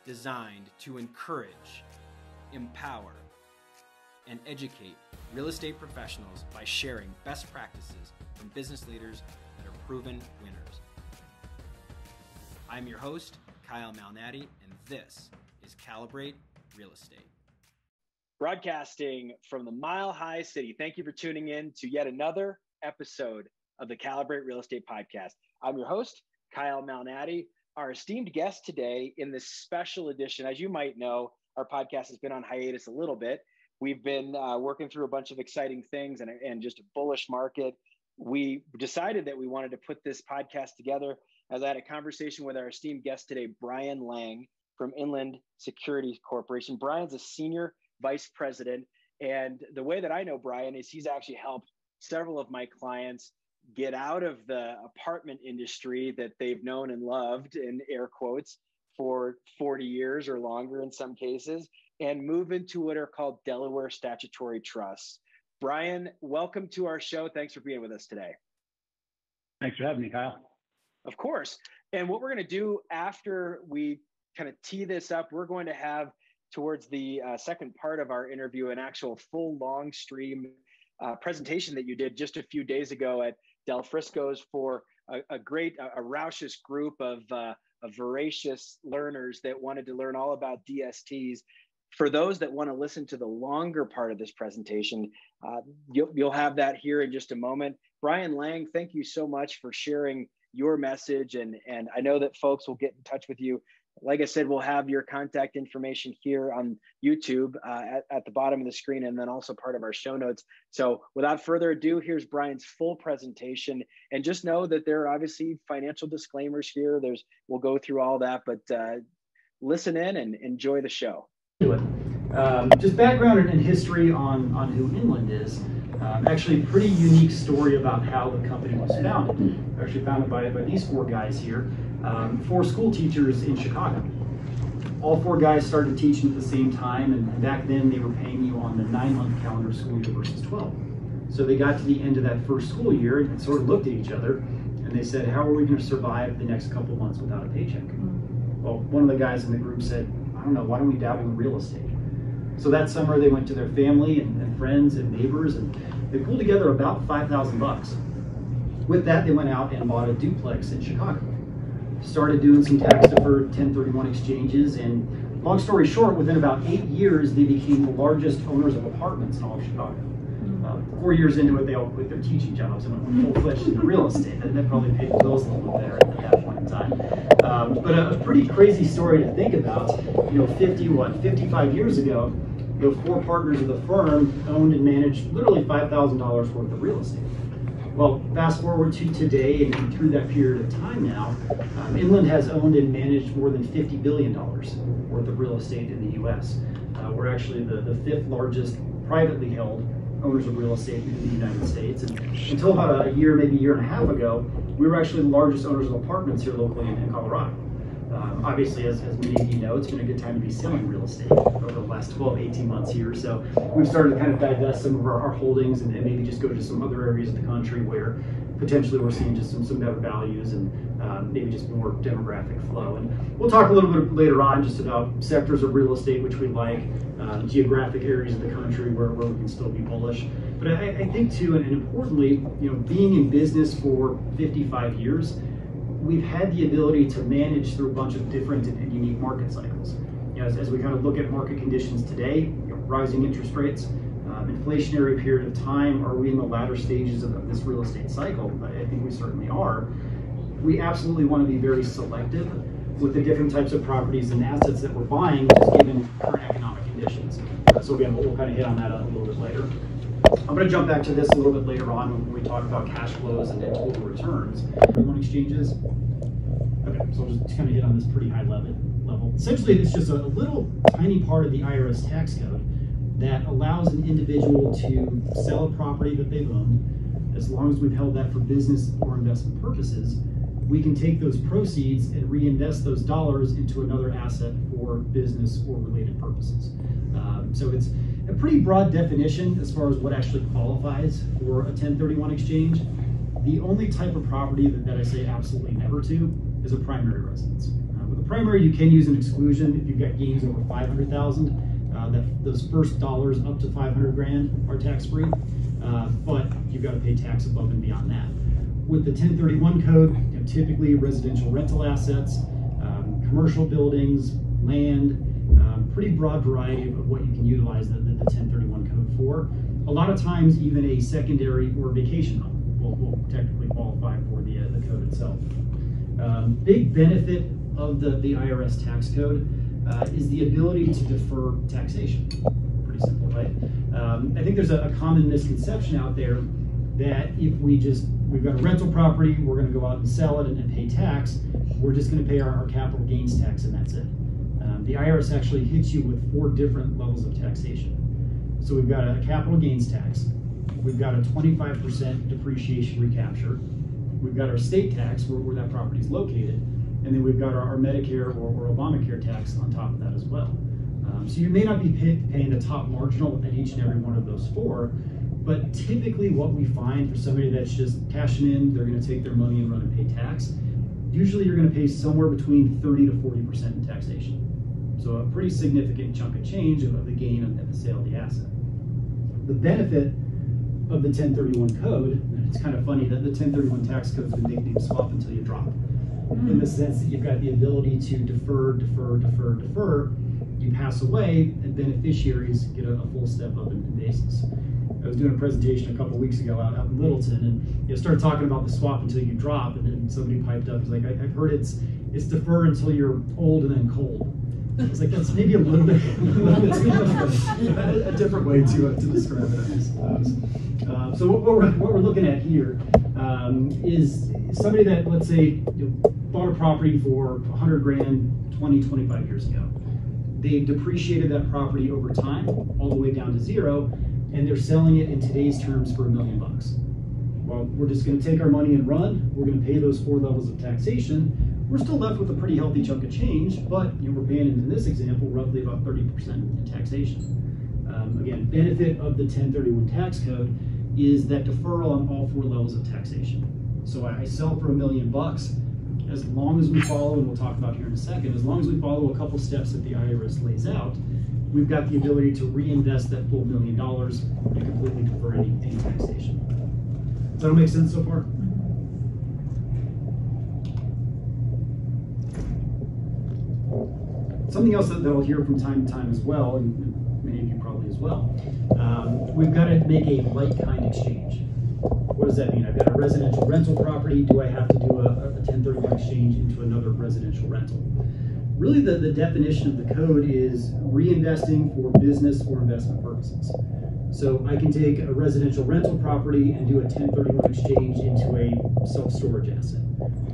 designed to encourage, empower, and educate real estate professionals by sharing best practices from business leaders that are proven winners. I'm your host, Kyle Malnati, and this is Calibrate Real Estate. Broadcasting from the Mile High City. Thank you for tuning in to yet another episode of the Calibrate Real Estate Podcast. I'm your host, Kyle Malnati. Our esteemed guest today in this special edition, as you might know, our podcast has been on hiatus a little bit. We've been working through a bunch of exciting things and just a bullish market. We decided that we wanted to put this podcast together as I had a conversation with our esteemed guest today, Brian Lang from Inland Securities Corporation. Brian's a senior vice president. And the way that I know Brian is he's actually helped several of my clients get out of the apartment industry that they've known and loved, in air quotes, for 40 years or longer in some cases, and move into what are called Delaware Statutory Trusts. Brian, welcome to our show. Thanks for being with us today. Thanks for having me, Kyle. Of course. And what we're going to do after we kind of tee this up, we're going to have towards the second part of our interview, an actual full long stream presentation that you did just a few days ago at Del Frisco's for a raucous group of voracious learners that wanted to learn all about DSTs. For those that want to listen to the longer part of this presentation, you'll have that here in just a moment. Brian Lang, thank you so much for sharing your message. And I know that folks will get in touch with you. Like I said, we'll have your contact information here on YouTube at the bottom of the screen, and then also part of our show notes. So without further ado, here's Brian's full presentation. And just know that there are obviously financial disclaimers here. We'll go through all that, but listen in and enjoy the show. Just background and history on who Inland is. Actually, a pretty unique story about how the company was founded. Actually founded by these four guys here, four school teachers in Chicago. All four guys started teaching at the same time, and back then they were paying you on the 9-month calendar school year versus 12. So they got to the end of that first school year and sort of looked at each other, and they said, how are we going to survive the next couple months without a paycheck? Well, one of the guys in the group said, I don't know, why don't we dabble in real estate? So that summer they went to their family and friends and neighbors, and they pulled together about $5,000. With that, they went out and bought a duplex in Chicago. Started doing some tax-deferred 1031 exchanges, and long story short, within about 8 years, they became the largest owners of apartments in all of Chicago. 4 years into it, they all quit their teaching jobs and went full-fledged into real estate. That probably paid the bills a little bit better at that point in time. But a pretty crazy story to think about. 55 years ago, the four partners of the firm owned and managed literally $5,000 worth of real estate. Well, fast forward to today, and through that period of time now, Inland has owned and managed more than $50 billion worth of real estate in the U.S. We're actually the fifth largest privately held owners of real estate in the United States. And until about a year, maybe a year and a half ago, we were actually the largest owners of apartments here locally in Colorado. Obviously, as many of you know, it's been a good time to be selling real estate over the last 12, 18 months here. So we've started to kind of divest some of our holdings and maybe just go to some other areas of the country where potentially we're seeing just some better values and maybe just more demographic flow. And we'll talk a little bit later on just about sectors of real estate which we like, geographic areas of the country where we can still be bullish. But I think too, and importantly, being in business for 55 years, we've had the ability to manage through a bunch of different and unique market cycles. As we kind of look at market conditions today, rising interest rates, inflationary period of time, are we in the latter stages of this real estate cycle? I think we certainly are. We absolutely want to be very selective with the different types of properties and assets that we're buying, just given current economic conditions. So again, we'll kind of hit on that a little bit later. I'm going to jump back to this a little bit later on when we talk about cash flows and total returns. On exchanges. Okay, so I'll just kind of hit on this pretty high level. Essentially, it's just a little tiny part of the IRS tax code that allows an individual to sell a property that they've owned. As long as we've held that for business or investment purposes, we can take those proceeds and reinvest those dollars into another asset for business or related purposes. So it's a pretty broad definition as far as what actually qualifies for a 1031 exchange. The only type of property that I say absolutely never to is a primary residence. With primary, you can use an exclusion if you've got gains over 500,000. Those first dollars up to 500 grand are tax-free, but you've got to pay tax above and beyond that. With the 1031 code, typically residential rental assets, commercial buildings, land, pretty broad variety of what you can utilize the 1031 code for. A lot of times, even a secondary or vacation home will technically qualify for the code itself. Big benefit of the IRS tax code is the ability to defer taxation. Pretty simple, right? I think there's a common misconception out there that if we've got a rental property, we're going to go out and sell it and pay tax, we're just going to pay our capital gains tax and that's it. The IRS actually hits you with 4 different levels of taxation. So we've got a capital gains tax, we've got a 25% depreciation recapture, we've got our state tax where that property is located, and then we've got our Medicare or Obamacare tax on top of that as well. So you may not be paying the top marginal at each and every one of those 4, but typically what we find for somebody that's just cashing in, they're going to take their money and run and pay tax, usually you're going to pay somewhere between 30 to 40% in taxation. So a pretty significant chunk of change of the gain at the sale of the asset. The benefit of the 1031 code, and it's kind of funny that the 1031 tax code has been nicknamed swap until you drop, in the sense that you've got the ability to defer. You pass away, and beneficiaries get a full step up in basis. I was doing a presentation a couple weeks ago out in Littleton, and started talking about the swap until you drop, and then somebody piped up, he's like, I've heard it's defer until you're old and then cold. I was like, that's maybe a little bit too much of a different way to describe it, I suppose. So what we're looking at here is somebody that, let's say, bought a property for 100 grand 25 years ago. They depreciated that property over time, all the way down to 0, and they're selling it in today's terms for $1 million. Well, we're just going to take our money and run. We're going to pay those 4 levels of taxation. We're still left with a pretty healthy chunk of change, but we're paying, in this example, roughly about 30% in taxation. Again, benefit of the 1031 tax code is that deferral on all 4 levels of taxation. So I sell for $1 million. As long as we follow, and we'll talk about here in a second, as long as we follow a couple steps that the IRS lays out, we've got the ability to reinvest that full $1 million and completely defer any taxation. Does that all make sense so far? Something else that I'll hear from time to time as well, and many of you probably as well, we've got to make a like-kind exchange. What does that mean? I've got a residential rental property. Do I have to do a 1031 exchange into another residential rental? Really, the definition of the code is reinvesting for business or investment purposes. So I can take a residential rental property and do a 1031 exchange into a self-storage asset.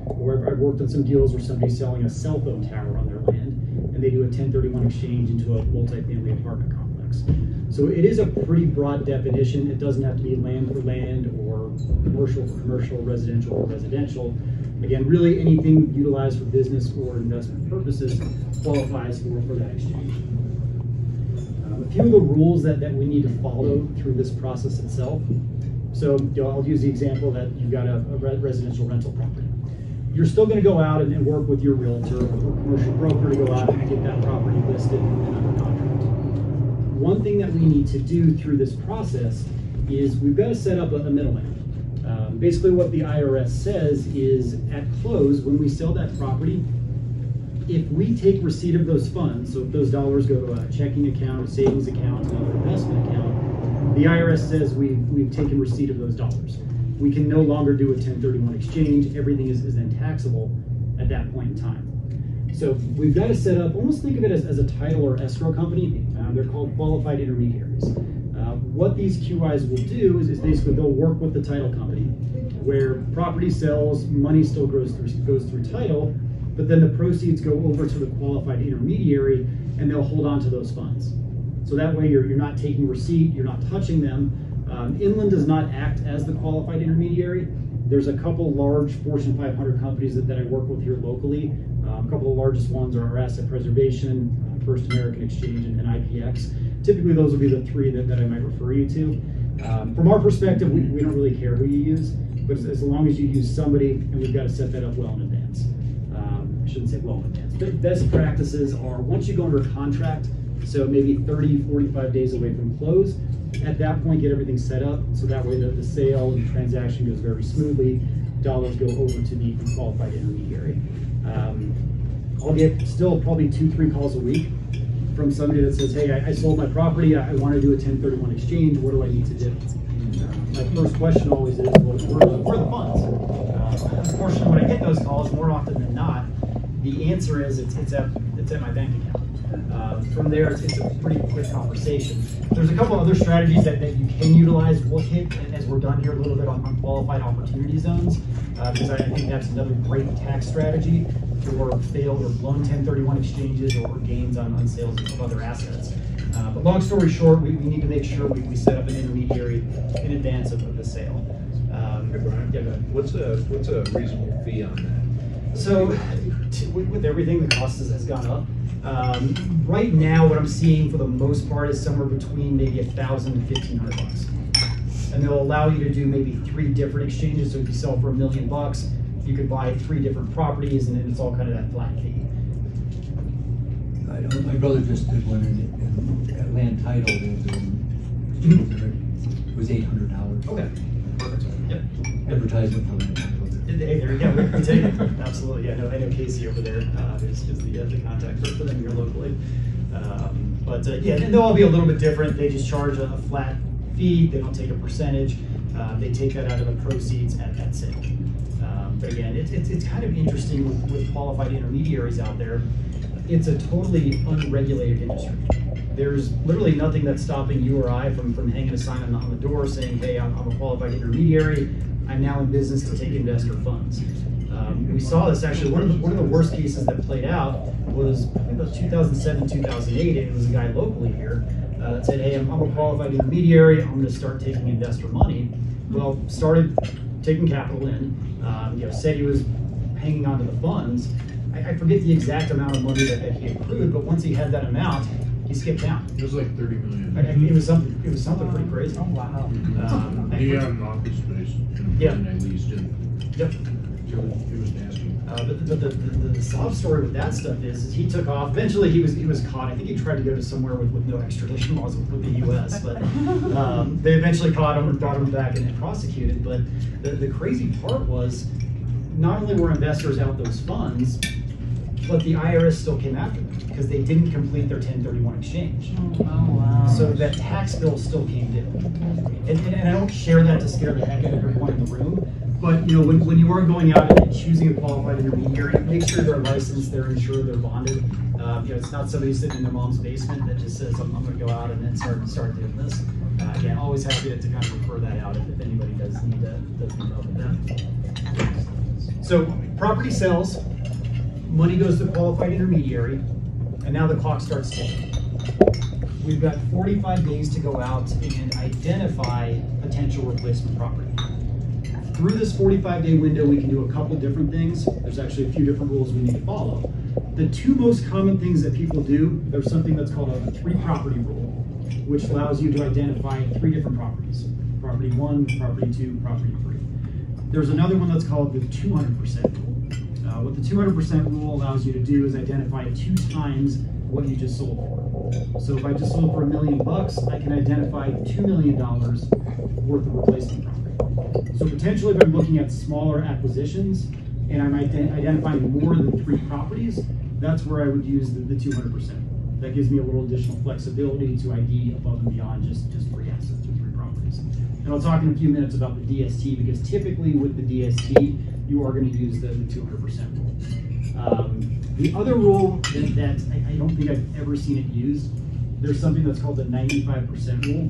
Or I've worked on some deals where somebody's selling a cell phone tower on their land, and they do a 1031 exchange into a multifamily apartment complex. So it is a pretty broad definition. It doesn't have to be land for land or commercial for commercial, residential for residential. Again, really anything utilized for business or investment purposes qualifies for that exchange. A few of the rules that we need to follow through this process itself. So I'll use the example that you've got a residential rental property. You're still going to go out and work with your realtor or commercial broker to go out and get that property listed and under contract. One thing that we need to do through this process is we've got to set up a middleman. Basically what the IRS says is at close, when we sell that property, if we take receipt of those funds, so if those dollars go to a checking account, a savings account, another investment account, the IRS says we've taken receipt of those dollars. We can no longer do a 1031 exchange. Everything is then taxable at that point in time. So we've got to set up, almost think of it as a title or escrow company. They're called qualified intermediaries. What these QIs will do is basically they'll work with the title company, where property sells, money still goes through title, but then the proceeds go over to the qualified intermediary, and they'll hold on to those funds. So that way you're not taking receipt, you're not touching them. Inland does not act as the qualified intermediary. There's a couple large Fortune 500 companies that I work with here locally. A couple of the largest ones are Asset Preservation, First American Exchange, and IPX. Typically those would be the 3 that I might refer you to. From our perspective, we don't really care who you use, but as long as you use somebody, and we've got to set that up well in advance. shouldn't say well in advance. But best practices are once you go under contract, so maybe 30, 45 days away from close, at that point get everything set up so that way the sale and the transaction goes very smoothly. Dollars go over to the qualified intermediary. I'll get still probably 2-3 calls a week from somebody that says, hey, I sold my property, I want to do a 1031 exchange, what do I need to do? My first question always is, well, where are the funds? Unfortunately, when I get those calls, more often than not, the answer is it's at my bank account. From there, it's a pretty quick conversation. There's a couple other strategies that you can utilize. We'll hit, as we're done here, a little bit on qualified opportunity zones, because I think that's another great tax strategy for failed or blown 1031 exchanges or gains on sales of other assets. But long story short, we need to make sure we set up an intermediary in advance of the sale. Hey Brian, yeah, what's a reasonable fee on that? So with everything, the cost has gone up. Right now, what I'm seeing for the most part is somewhere between maybe $1,000 and $1,500, and they'll allow you to do maybe 3 different exchanges. So if you sell for $1 million, you could buy 3 different properties, and then it's all kind of that flat fee. My brother just did one in land title. It was $800. Okay, perfect. Yep. Advertisement for land title. Hey, there you go. We can take it. Absolutely. Yeah, no, I know Casey over there is the contact for them here locally. Yeah, and they'll all be a little bit different. They just charge a flat fee. They don't take a percentage. They take that out of the proceeds at sale. But again, it's kind of interesting with qualified intermediaries out there. It's a totally unregulated industry. There's literally nothing that's stopping you or I from hanging a sign on the door saying, hey, I'm a qualified intermediary. I'm now in business to take investor funds. We saw this actually, one of the worst cases that played out was about 2007, 2008, and it was a guy locally here that said, hey, I'm a qualified intermediary, I'm gonna start taking investor money. Well, started taking capital in, said he was hanging on to the funds. I forget the exact amount of money that he accrued, but once he had that amount, he skipped town. It was like $30 million. It was something pretty crazy. Oh wow! He had an office space and I leased it. Yep. It was nasty. But the sob story with that stuff is he took off. Eventually, he was caught. I think he tried to go to somewhere with no extradition laws with the U.S. But they eventually caught him and brought him back and prosecuted. But the crazy part was, not only were investors out those funds, but the IRS still came after them because they didn't complete their 1031 exchange. Oh wow! So that tax bill still came due. And I don't share that to scare the heck out of everyone in the room. But when you are going out and choosing a qualified intermediary, make sure they're licensed, they're insured, they're bonded. It's not somebody sitting in their mom's basement that just says, I'm going to go out and then start doing this. Again, always happy to kind of refer that out if anybody does need help with that. So property sells, money goes to the qualified intermediary, and now the clock starts ticking. We've got 45 days to go out and identify potential replacement property. Through this 45-day window, we can do a couple different things. There's actually a few different rules we need to follow. The 2 most common things that people do, there's something that's called a 3-property rule, which allows you to identify 3 different properties. Property 1, property 2, property 3. There's another one that's called the 200% rule. What the 200% rule allows you to do is identify 2 times what you just sold for. So if I just sold for $1 million, I can identify $2 million worth of replacement property. So potentially if I'm looking at smaller acquisitions and I'm identifying more than 3 properties, that's where I would use the 200%. That gives me a little additional flexibility to ID above and beyond just 3 assets or 3 properties. And I'll talk in a few minutes about the DST, because typically with the DST, you are going to use the 200% rule. The other rule that I don't think I've ever seen it used, there's something that's called the 95% rule.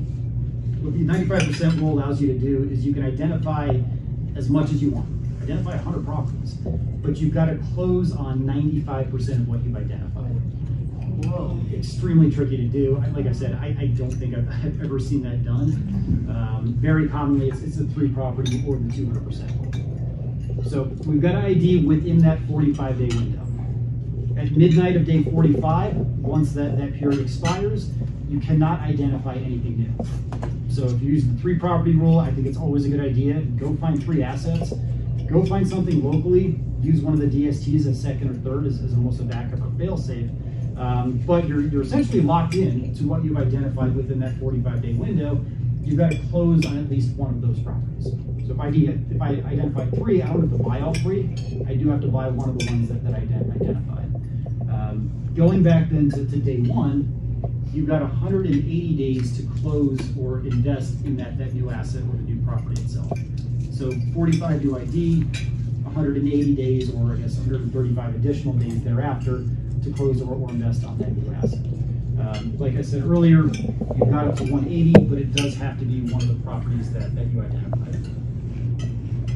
What the 95% rule allows you to do is you can identify as much as you want. Identify 100 properties, but you've got to close on 95% of what you've identified. Whoa. Extremely tricky to do. Like I said, I don't think I've ever seen that done. Very commonly, it's a 3-property or the 200% rule. So we've got to ID within that 45-day window. At midnight of day 45, once that period expires, you cannot identify anything new. So if you use the 3-property rule, I think it's always a good idea. Go find 3 assets. go find something locally, use one of the DSTs as second or third as almost a backup or fail-safe. But you're essentially locked in to what you've identified within that 45-day window. You've got to close on at least one of those properties. So if I identify 3, I don't have to buy all 3. I do have to buy one of the ones that I identified. Going back then to day 1, you've got 180 days to close or invest in that new asset or the new property itself. So 45 to ID, 180 days, or I guess 135 additional days thereafter to close or invest on that new asset. Like I said earlier, you've got up to 180, but it does have to be one of the properties that you identified.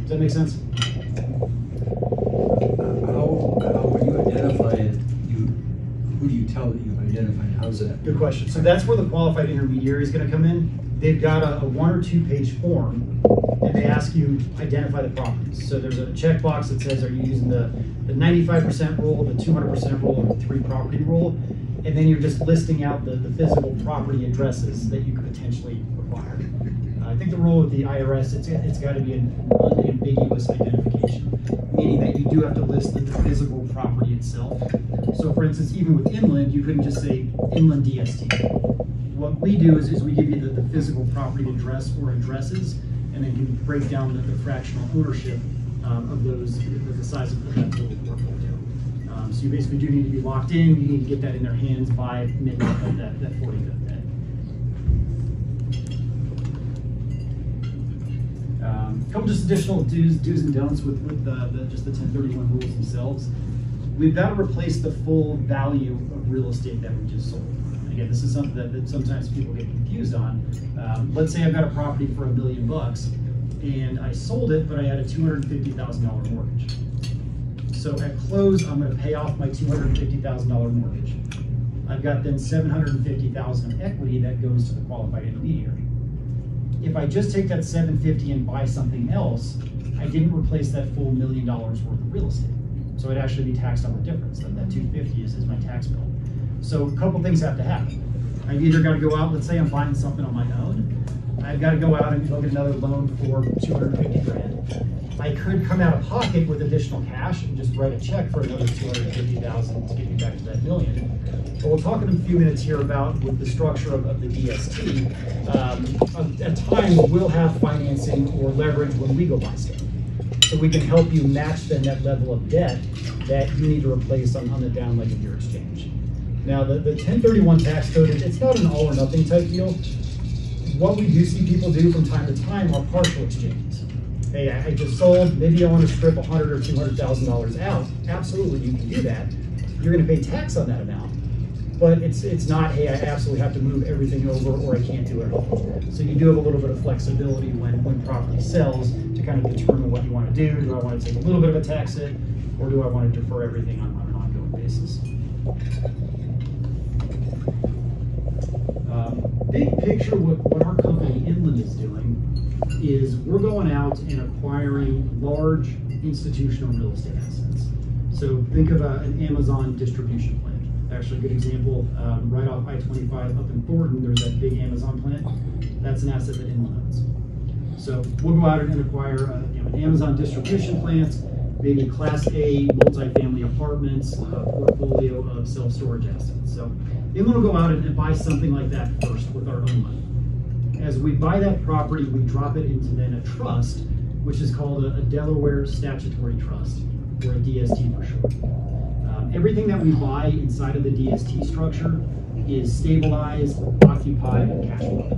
Does that make sense? How would you identify it? Who do you tell that you've identified? How's that? Good question. So that's where the qualified intermediary is going to come in. They've got a 1 or 2 page form, and they ask you identify the properties. So there's a checkbox that says, are you using the 95% rule, the 200% rule, or the 3 property rule? And then you're just listing out the physical property addresses that you could potentially acquire. I think the rule with the IRS, it's got to be an unambiguous identification, meaning that you do have to list the physical property itself. So for instance, even with inland, you couldn't just say inland DST. What we do is we give you the physical property address or addresses, and then can break down the fractional ownership of those, the size of that total portfolio. So you basically do need to be locked in. You need to get that in their hands by midnight of that 45th day. A couple just additional do's and don'ts with just the 1031 rules themselves. We've got to replace the full value of real estate that we just sold. Again, this is something that sometimes people get confused on. Let's say I've got a property for $1 million and I sold it, but I had a $250,000 mortgage. So at close, I'm going to pay off my $250,000 mortgage. I've got then $750,000 of equity that goes to the qualified intermediary. If I just take that $750,000 and buy something else, I didn't replace that full $1 million worth of real estate. So it'd actually be taxed on the difference. That $250,000 is my tax bill. So a couple things have to happen. I've either got to go out, let's say I'm buying something on my own. I've got to go out and go get another loan for $250,000. I could come out of pocket with additional cash and just write a check for another $250,000 to get me back to that $1 million. But we'll talk in a few minutes here about with the structure of the DST. At times we'll have financing or leverage when we go buy stuff. So we can help you match then that level of debt that you need to replace on the down leg of your exchange. Now the 1031 tax code, it's not an all or nothing type deal. What we do see people do from time to time are partial exchanges. Hey, I just sold, maybe I want to strip $100,000 or $200,000 out. Absolutely, you can do that. You're going to pay tax on that amount. But it's not, hey, I absolutely have to move everything over or I can't do it at all. So you do have a little bit of flexibility when property sells to kind of determine what you want to do. Do I want to take a little bit of a tax hit, or do I want to defer everything on an ongoing basis? Big picture, what our company Inland is doing is we're going out and acquiring large institutional real estate assets. So think of an Amazon distribution plant. Actually, a good example, right off I-25 up in Thornton, there's that big Amazon plant. That's an asset that Inland owns. So we'll go out and acquire an Amazon distribution plant, maybe Class A multifamily apartments, portfolio of self-storage assets. So Inland will go out and buy something like that first with our own money. As we buy that property, we drop it into then a trust, which is called a Delaware Statutory Trust, or a DST for short. Everything that we buy inside of the DST structure is stabilized, occupied, and cash flow.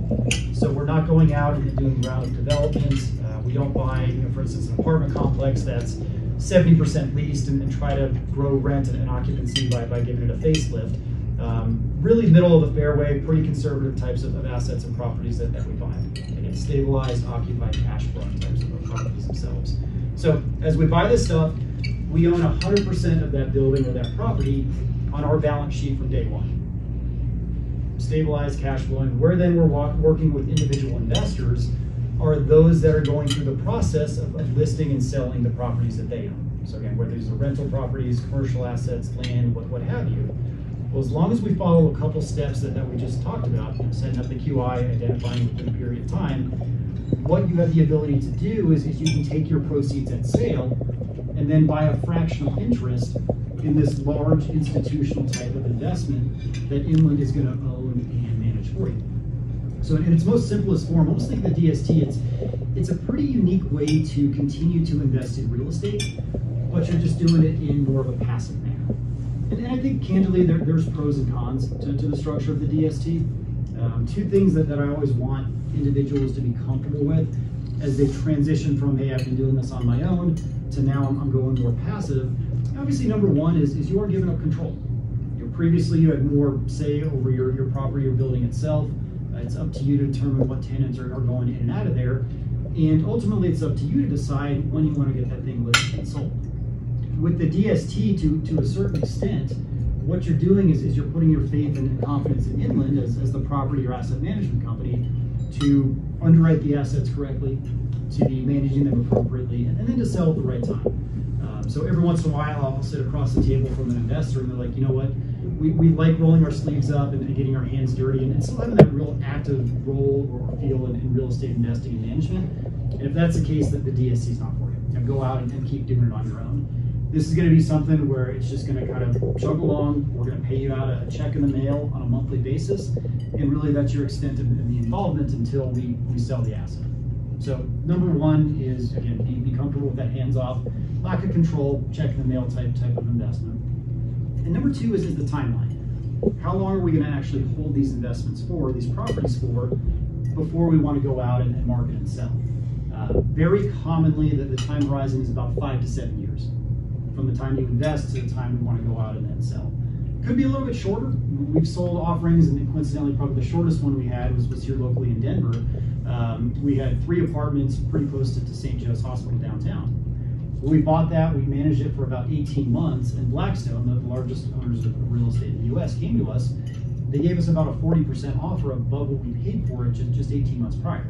So we're not going out and doing ground developments. We don't buy, for instance, an apartment complex that's 70% leased and try to grow rent and occupancy by giving it a facelift. Really middle of the fairway, pretty conservative types of assets and properties that we buy. Again, stabilized, occupied, cash flowing types of properties themselves. So as we buy this stuff, we own 100% of that building or that property on our balance sheet from day one. Stabilized, cash flowing. Where then we're working with individual investors are those that are going through the process of listing and selling the properties that they own. So again, whether these are rental properties, commercial assets, land, what have you. Well, as long as we follow a couple steps that we just talked about, setting up the QI, identifying within a period of time, what you have the ability to do is you can take your proceeds at sale and then buy a fractional interest in this large institutional type of investment that Inland is going to own and manage for you. So in its most simplest form, almost like the DST, it's a pretty unique way to continue to invest in real estate, but you're just doing it in more of a passive manner. And I think candidly there's pros and cons to the structure of the DST. Two things that I always want individuals to be comfortable with as they transition from, hey, I've been doing this on my own, to now I'm going more passive. Obviously, number one is you are giving up control. Previously, you had more say over your property or building itself. It's up to you to determine what tenants are going in and out of there. And ultimately, it's up to you to decide when you want to get that thing listed and sold. With the DST, to a certain extent, what you're doing is you're putting your faith and confidence in Inland as the property or asset management company to underwrite the assets correctly, to be managing them appropriately, and then to sell at the right time. So every once in a while, I'll sit across the table from an investor and they're like, you know what, we like rolling our sleeves up and getting our hands dirty and still having that real active role or feel in real estate investing and management. And if that's the case, that the DST is not for you. You know, go out and keep doing it on your own. This is going to be something where it's just going to kind of chug along. We're going to pay you out a check in the mail on a monthly basis. And really that's your extent of the involvement until we sell the asset. So number one is, again, be comfortable with that hands-off, lack of control, check in the mail type of investment. And number two is the timeline. How long are we going to actually hold these investments for, these properties for, before we want to go out and market and sell? Very commonly, the time horizon is about 5 to 7 years. From the time you invest to the time we want to go out and then sell. Could be a little bit shorter. We've sold offerings, and coincidentally, probably the shortest one we had was here locally in Denver. We had 3 apartments pretty close to St. Joe's Hospital downtown. When we bought that, we managed it for about 18 months, and Blackstone, the largest owners of real estate in the U.S., came to us. They gave us about a 40% offer above what we paid for it just 18 months prior.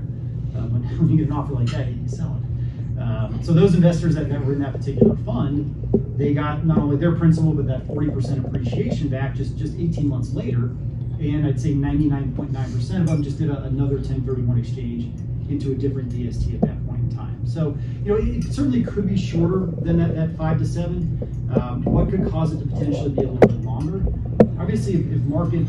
When you get an offer like that, you sell it. So those investors that were in that particular fund, they got not only their principal, but that 40% appreciation back just 18 months later. And I'd say 99.9% of them just did another 1031 exchange into a different DST at that point in time. So, you know, it certainly could be shorter than that 5 to 7. What could cause it to potentially be a little bit longer? Obviously, if market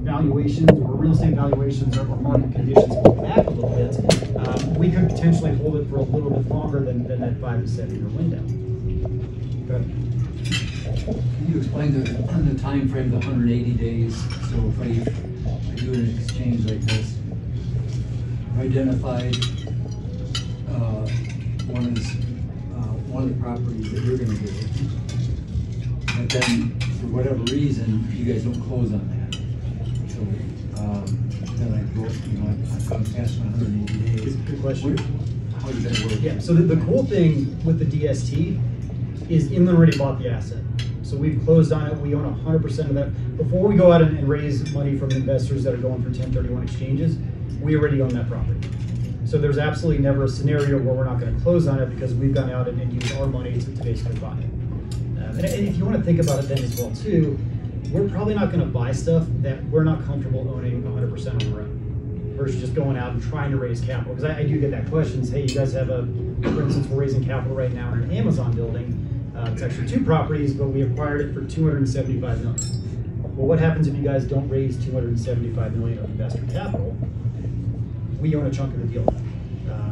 valuations or real estate valuations or market conditions go back a little bit, we could potentially hold it for a little bit longer than that 5 to 7 year window. Can you explain the time frame, the 180 days? So if I do an exchange like this, identified one of the properties that you're going to do, but then for whatever reason you guys don't close on that. So then I go, I've gone past my 180 days. Good question. How does that work? Yeah. So the cool thing with the DST is Inland already bought the asset. So we've closed on it. We own 100% of that. Before we go out and raise money from investors that are going for 1031 exchanges, we already own that property. So there's absolutely never a scenario where we're not going to close on it because we've gone out and used our money to basically buy it. And if you want to think about it then as well too, we're probably not going to buy stuff that we're not comfortable owning 100% on our own versus just going out and trying to raise capital. Because I do get that question, hey, you guys have for instance, we're raising capital right now in an Amazon building. It's actually 2 properties, but we acquired it for $275 million. Well, what happens if you guys don't raise $275 million of investor capital? We own a chunk of the deal.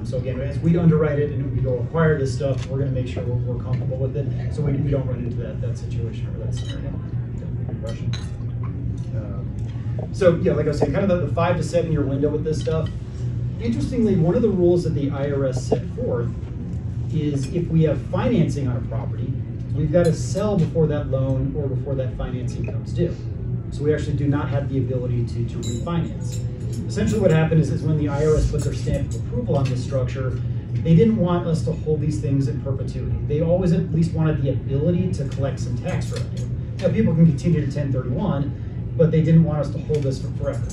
So again, as we underwrite it and we go acquire this stuff, we're going to make sure we're comfortable with it, so we don't run into that situation or that scenario. Good question. So yeah, like I was saying, kind of the 5 to 7 year window with this stuff. Interestingly, one of the rules that the IRS set forth is if we have financing on a property, we've got to sell before that loan or before that financing comes due. So we actually do not have the ability to refinance. Essentially what happened is when the IRS put their stamp of approval on this structure, they didn't want us to hold these things in perpetuity. They always at least wanted the ability to collect some tax revenue. Now people can continue to 1031, but they didn't want us to hold this for forever.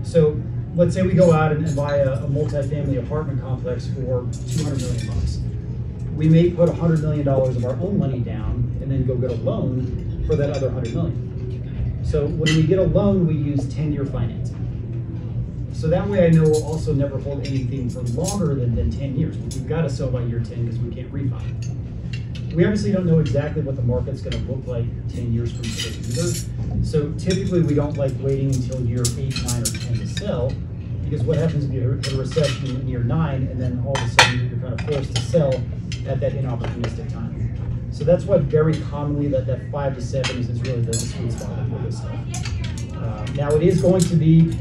So let's say we go out and buy a multifamily apartment complex for $200 million. We may put $100 million of our own money down and then go get a loan for that other $100 million. So when we get a loan, we use 10-year financing. So that way I know we'll also never hold anything for longer than 10 years. We've got to sell by year 10 because we can't refi. We obviously don't know exactly what the market's going to look like 10 years from today either. So typically we don't like waiting until year 8, 9, or 10 to sell, because what happens if you hit a recession in year 9 and then all of a sudden you're kind of forced to sell at that inopportunistic time. So that's why very commonly that 5 to 7 is really the sweet spot for this stuff. Now it is going to be,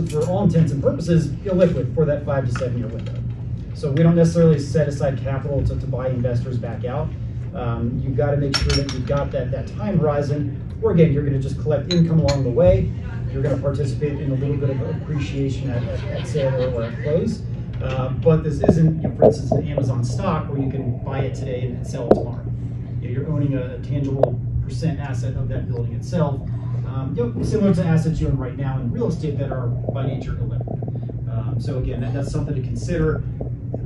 for all intents and purposes, illiquid for that 5 to 7 year window. So we don't necessarily set aside capital to buy investors back out. You've got to make sure that you've got that time horizon, where again, you're going to just collect income along the way. You're going to participate in a little bit of appreciation at sale or at close. But this isn't, for instance, an Amazon stock where you can buy it today and sell it tomorrow. You're owning a tangible percent asset of that building itself. Similar to assets you own right now in real estate that are by nature illiquid. So again, that's something to consider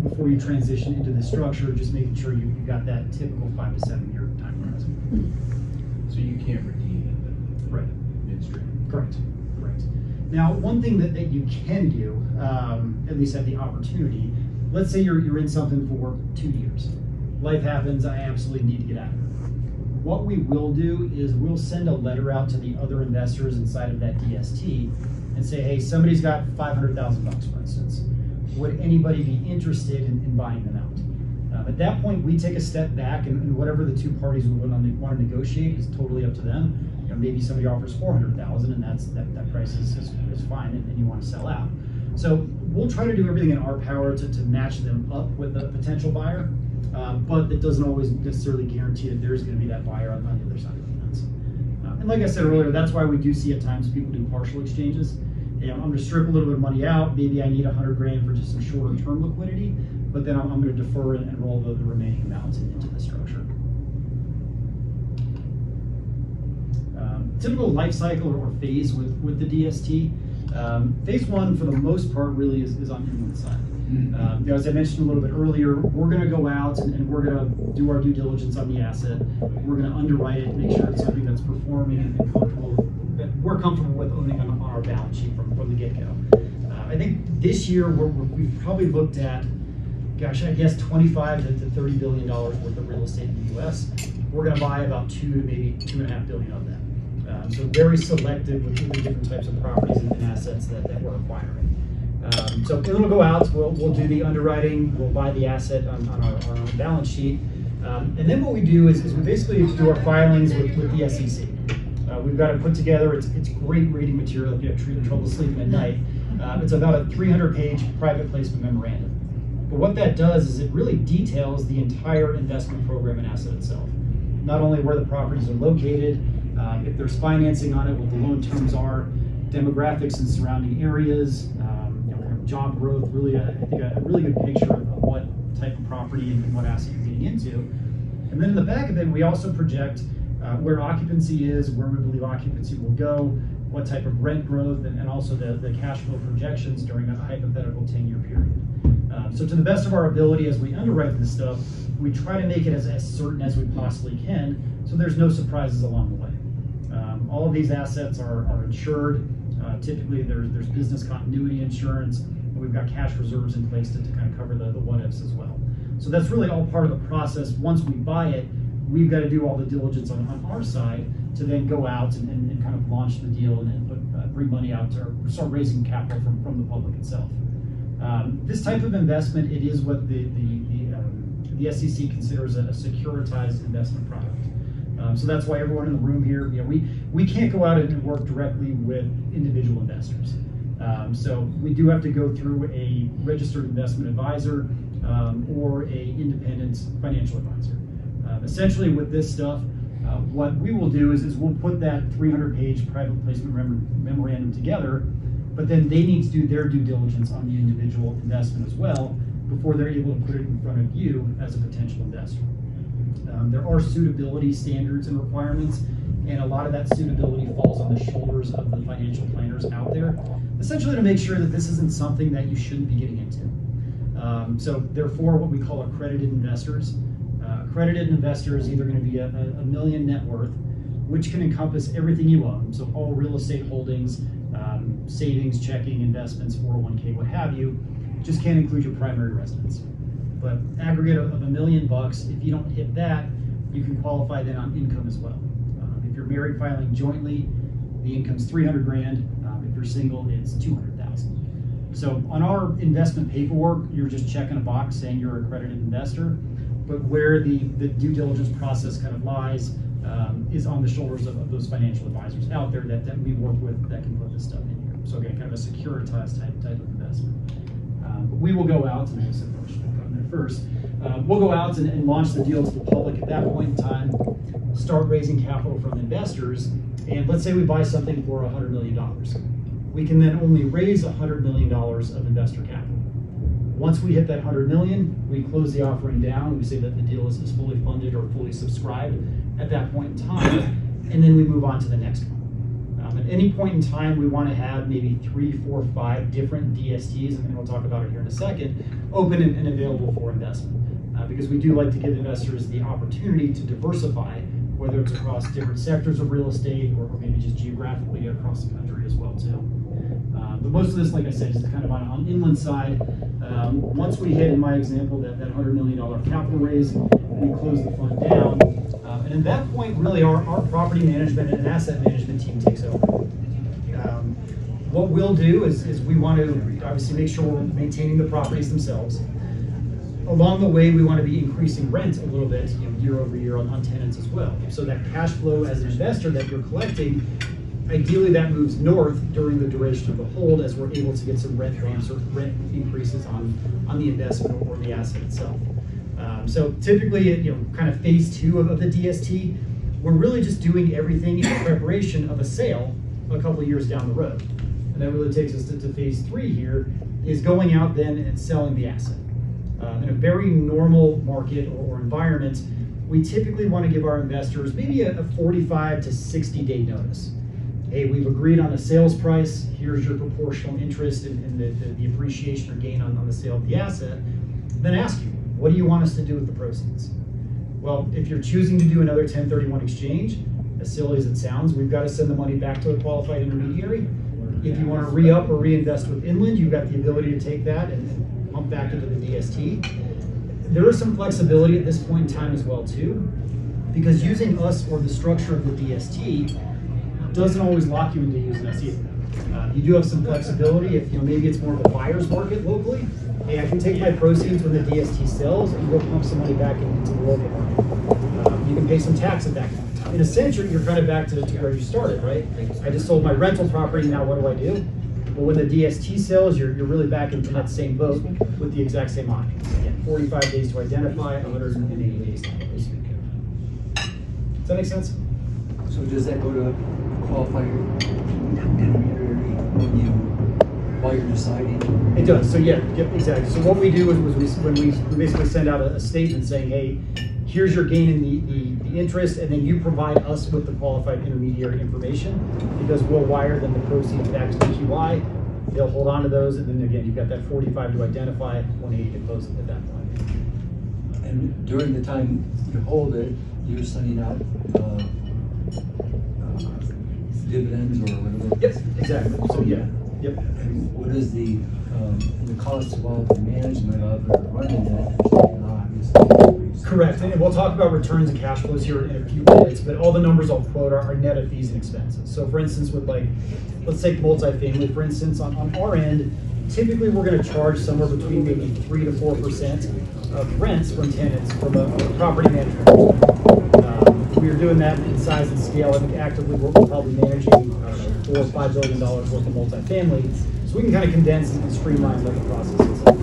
before you transition into the structure, just making sure you've got that typical 5 to 7 year time horizon. So you can't redeem it right midstream. Correct. Now, one thing that you can do, at least have the opportunity, let's say you're in something for 2 years. Life happens, I absolutely need to get out of it. What we will do is we'll send a letter out to the other investors inside of that DST and say, hey, somebody's got $500,000, for instance. Would anybody be interested in buying them out? At that point, we take a step back, and whatever the two parties would want to negotiate is totally up to them. Maybe somebody offers $400,000, and that price is fine, and you want to sell out. So we'll try to do everything in our power to match them up with a potential buyer, but it doesn't always necessarily guarantee that there's going to be that buyer on the other side of the fence. And like I said earlier, that's why we do see at times people do partial exchanges. I'm going to strip a little bit of money out. Maybe I need $100,000 for just some shorter term liquidity, but then I'm going to defer and roll the remaining amount into the structure. Typical life cycle or phase with the DST. Phase 1, for the most part, really is on the inland side. As I mentioned a little bit earlier, we're going to go out and we're going to do our due diligence on the asset. We're going to underwrite it, make sure it's something that's performing and comfortable, that we're comfortable with owning on our balance sheet from the get-go. I think this year we've probably looked at, gosh, I guess $25 to $30 billion worth of real estate in the U.S. We're going to buy about 2 to maybe $2.5 billion of that. So very selective with the different types of properties and assets that we're acquiring. So it'll go out, we'll do the underwriting, we'll buy the asset on our own balance sheet. And then what we do is we basically do our filings with the SEC. We've got it put together, it's great reading material if you have trouble sleeping at night. It's about a 300-page private placement memorandum. But what that does is it really details the entire investment program and asset itself. Not only where the properties are located, if there's financing on it, what the loan terms are, demographics in surrounding areas, kind of job growth, really, I think a really good picture of what type of property and what asset you're getting into. And then in the back of it, we also project where occupancy is, where we believe occupancy will go, what type of rent growth, and also the cash flow projections during a hypothetical 10-year period. So to the best of our ability as we underwrite this stuff, we try to make it as certain as we possibly can, so there's no surprises along the way. All of these assets are insured. Typically there's business continuity insurance, and we've got cash reserves in place to kind of cover the what-ifs as well. So that's really all part of the process. Once we buy it, we've got to do all the diligence on our side to then go out and kind of launch the deal and bring money out or start raising capital from the public itself. This type of investment, it is what the SEC considers a securitized investment product. So that's why everyone in the room here, we can't go out and work directly with individual investors. So we do have to go through a registered investment advisor or a independent financial advisor. Essentially with this stuff, what we will do is we'll put that 300-page private placement memorandum together, but then they need to do their due diligence on the individual investment as well before they're able to put it in front of you as a potential investor. There are suitability standards and requirements, and a lot of that suitability falls on the shoulders of the financial planners out there, essentially to make sure that this isn't something that you shouldn't be getting into. So therefore, what we call accredited investors. Accredited investor is either going to be a million net worth, which can encompass everything you own, so all real estate holdings, savings, checking, investments, 401k, what have you. Just can't include your primary residence. But aggregate of $1 million, if you don't hit that, you can qualify then on income as well. If you're married filing jointly, the income's 300 grand. If you're single, it's 200,000. So on our investment paperwork, you're just checking a box saying you're an accredited investor. But where the due diligence process kind of lies is on the shoulders of those financial advisors out there that we work with that can put this stuff in here. So again, kind of a securitized type of investment. But we will go out, and there's a question on there first. We'll go out and launch the deal to the public at that point in time, start raising capital from investors, and let's say we buy something for $100 million. We can then only raise $100 million of investor capital. Once we hit that $100 million, we close the offering down. We say that the deal is fully funded or fully subscribed at that point in time, and then we move on to the next one. At any point in time, we want to have maybe 3, 4, 5 different DSTs, and we'll talk about it here in a second, open and available for investment. Because we do like to give investors the opportunity to diversify, whether it's across different sectors of real estate or maybe just geographically across the country as well too. But most of this, like I said, is kind of on inland side. Once we hit, in my example, that $100 million capital raise, we close the fund down. And at that point, really, our property management and asset management team takes over. What we'll do is we want to obviously make sure we're maintaining the properties themselves. Along the way, we want to be increasing rent a little bit, year over year on tenants as well. So that cash flow as an investor that you're collecting, ideally that moves north during the duration of the hold as we're able to get some rent bumps or rent increases on the investment or the asset itself. So typically, kind of phase 2 of the DST, we're really just doing everything in preparation of a sale a couple of years down the road. And that really takes us to phase 3 here, is going out then and selling the asset. In a very normal market or environment, we typically want to give our investors maybe a 45 to 60 day notice. Hey, we've agreed on a sales price, here's your proportional interest in the appreciation or gain on the sale of the asset. Then ask you, what do you want us to do with the proceeds? Well, if you're choosing to do another 1031 exchange, as silly as it sounds, we've got to send the money back to a qualified intermediary. If you want to re-up or reinvest with Inland, you've got the ability to take that and pump back into the DST. There is some flexibility at this point in time as well too, because using us or the structure of the DST doesn't always lock you into using us either. You do have some flexibility if maybe it's more of a buyer's market locally. Hey, I can take my proceeds when the DST sells and go pump some money back into the local market. You can pay some tax at that point. In a sense, you're kind of back to where you started, right? I just sold my rental property, now what do I do? Well, when the DST sells, you're really back into that same boat with the exact same options. Again, 45 days to identify, 180 days to close. Does that make sense? So does that go to qualified intermediary while you're deciding? It does. So yeah, exactly. So what we do is when we basically send out a statement saying, hey, here's your gain in the interest, and then you provide us with the qualified intermediary information, because we'll wire them the proceeds back to the QI. They'll hold on to those, and then again, you've got that 45 to identify, 180 to close it at that point. And during the time you hold it, you're sending out dividends or whatever? Yep, exactly. So yeah, yep. And what is the cost of all the management of it, running that? Correct, and we'll talk about returns and cash flows here in a few minutes, but all the numbers I'll quote are net of fees and expenses. So for instance, with let's take multifamily, for instance, on our end, typically we're going to charge somewhere between maybe 3 to 4% of rents from tenants from a property management perspective. We are doing that in size and scale. I think actively we're probably managing $4 or $5 billion worth of multifamily, so we can kind of condense and streamline the process itself.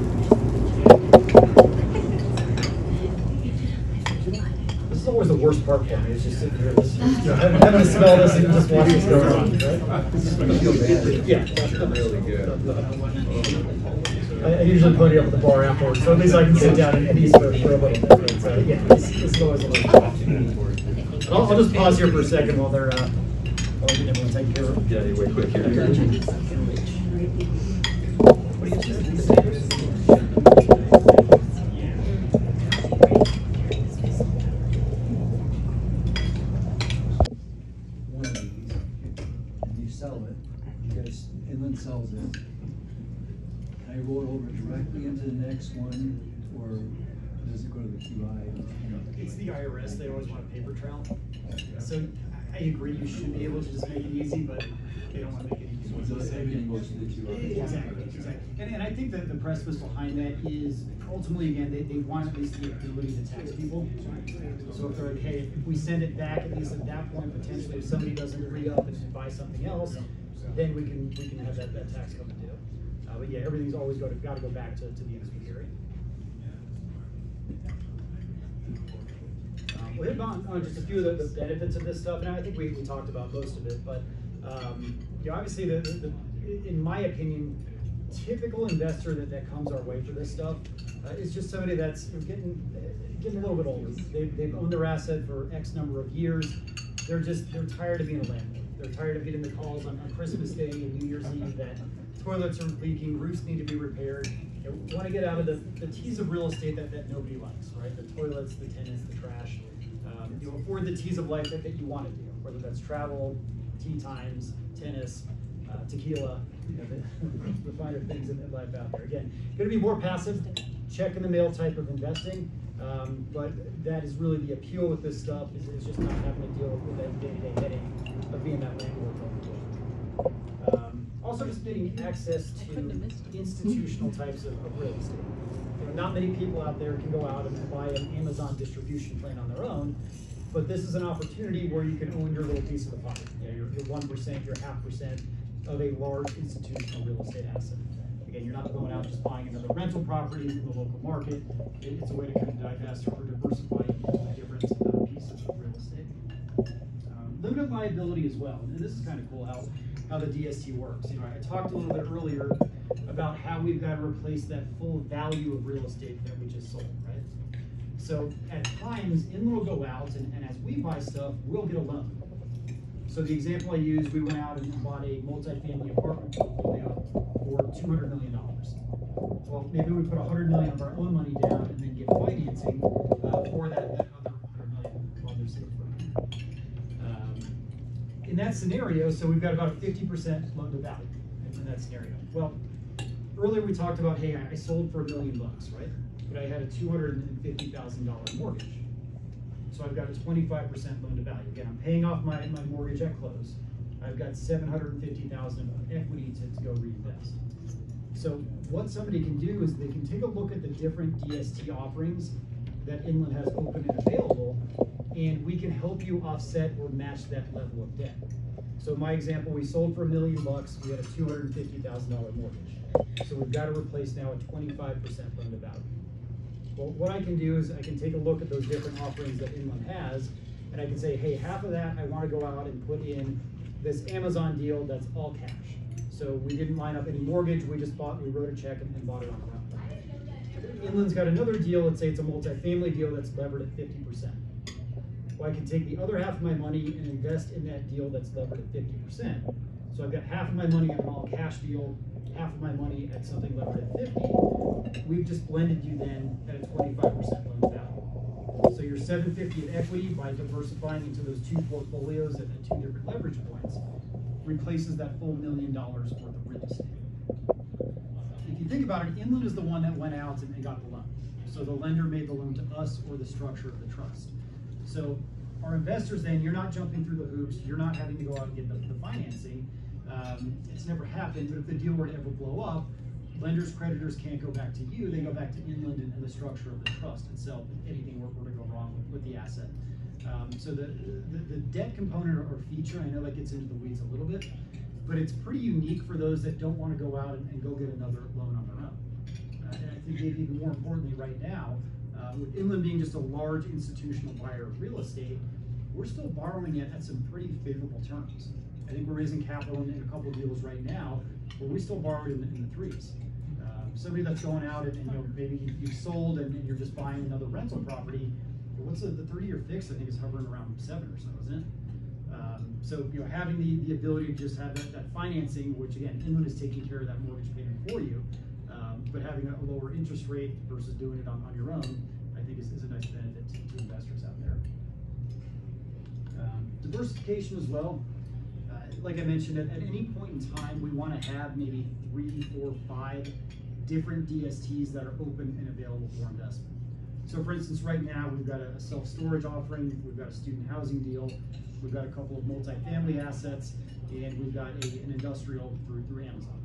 This is always the worst part for me. It's just sitting here, having to smell this and just watch this go on. Right? Yeah. Really good. I usually put it up at the bar afterwards, so at least I can sit down and eat for a little bit. But, yeah, this is always a little. I'll just pause here for a second while they're getting everyone taken care of. Yeah, way quick here. guys, Inland sells it, I roll it over directly into the next one, or does it go to the QI? It's the IRS, they always want a paper trail. So I agree, you should be able to just make it easy, but they don't want to make it easy. So everything goes to the QI. Exactly. And I think that the precipice behind that is ultimately, again, they want at least the ability to tax people. So if they're like, hey, if we send it back, at least at that point, potentially, if somebody doesn't re-up and buy something else, then we can have that tax come due. But yeah, everything's always got to go back to the intermediary. We'll hit on just a few of the benefits of this stuff, and I think we talked about most of it, but obviously, in my opinion, typical investor that comes our way for this stuff is just somebody that's getting a little bit older. They've owned their asset for X number of years. They're tired of being a landlord. They're tired of getting the calls on Christmas Day and New Year's Eve that toilets are leaking, roofs need to be repaired. They want to get out of the T's of real estate that nobody likes, right? The toilets, the tenants, the trash. Afford the T's of life that you want to do, whether that's travel, tea times, tennis, tequila, the finer things in life out there. Again, going to be more passive, check in the mail type of investing, but that is really the appeal with this stuff, is just not having to deal with that day-to-day headache of being that landlord going forward. Also just getting access to institutional types of real estate. Not many people out there can go out and buy an Amazon distribution plan on their own, but this is an opportunity where you can own your little piece of the pie. Your 1%, your 0.5% of a large institutional real estate asset. Again, you're not going out just buying another rental property in the local market. It's a way to kind of divest or diversify into different pieces of real estate. Limited liability as well, and this is kind of cool how the DST works. I talked a little bit earlier about how we've got to replace that full value of real estate that we just sold, right? So at times, Inland will go out, and as we buy stuff, we'll get a loan. So the example I used, we went out and bought a multifamily apartment portfolio for $200 million. Well, maybe we put $100 million of our own money down and then get financing for that other $100 million while they're safe for in that scenario, so we've got about a 50% loan to value in that scenario. Well, earlier we talked about, hey, I sold for $1 million, right? But I had a $250,000 mortgage. So I've got a 25% loan to value. Again, I'm paying off my mortgage at close. I've got $750,000 of equity to go reinvest. So what somebody can do is they can take a look at the different DST offerings that Inland has open and available, and we can help you offset or match that level of debt. So my example, we sold for $1 million, we had a $250,000 mortgage. So we've got to replace now a 25% loan to value. Well, what I can do is I can take a look at those different offerings that Inland has, and I can say, hey, half of that I want to go out and put in this Amazon deal that's all cash. So we didn't line up any mortgage, we wrote a check and bought it on our own. Inland's got another deal, let's say it's a multifamily deal that's levered at 50%. Well, I can take the other half of my money and invest in that deal that's levered at 50%. So I've got half of my money at an all cash deal, half of my money at something levered at 50. We've just blended you then at a 25% loan value. So your 750 of equity, by diversifying into those two portfolios at two different leverage points, replaces that full $1 million worth of real estate. If you think about it, Inland is the one that went out and got the loan. So the lender made the loan to us or the structure of the trust. So our investors then, you're not jumping through the hoops, you're not having to go out and get the financing. It's never happened, but if the deal were to ever blow up, lenders, creditors can't go back to you, they go back to Inland and the structure of the trust itself if anything were to go wrong with the asset. So the debt component or feature, I know that gets into the weeds a little bit, but it's pretty unique for those that don't want to go out and go get another loan on their own. And I think maybe even more importantly right now, with Inland being just a large institutional buyer of real estate, we're still borrowing it at some pretty favorable terms. I think we're raising capital in a couple of deals right now where we still borrowed in the threes. Somebody that's going out and maybe you've sold and you're just buying another rental property, what's the 30-year fix? I think is hovering around 7 or so, isn't it? So having the ability to just have that financing, which again, Inland is taking care of that mortgage payment for you, but having a lower interest rate versus doing it on your own, I think is a nice benefit to investors out there. Diversification as well. like I mentioned, at any point in time, we want to have maybe 3, 4, 5 different DSTs that are open and available for investment. So for instance, right now we've got a self-storage offering, we've got a student housing deal, we've got a couple of multifamily assets, and we've got an industrial through Amazon.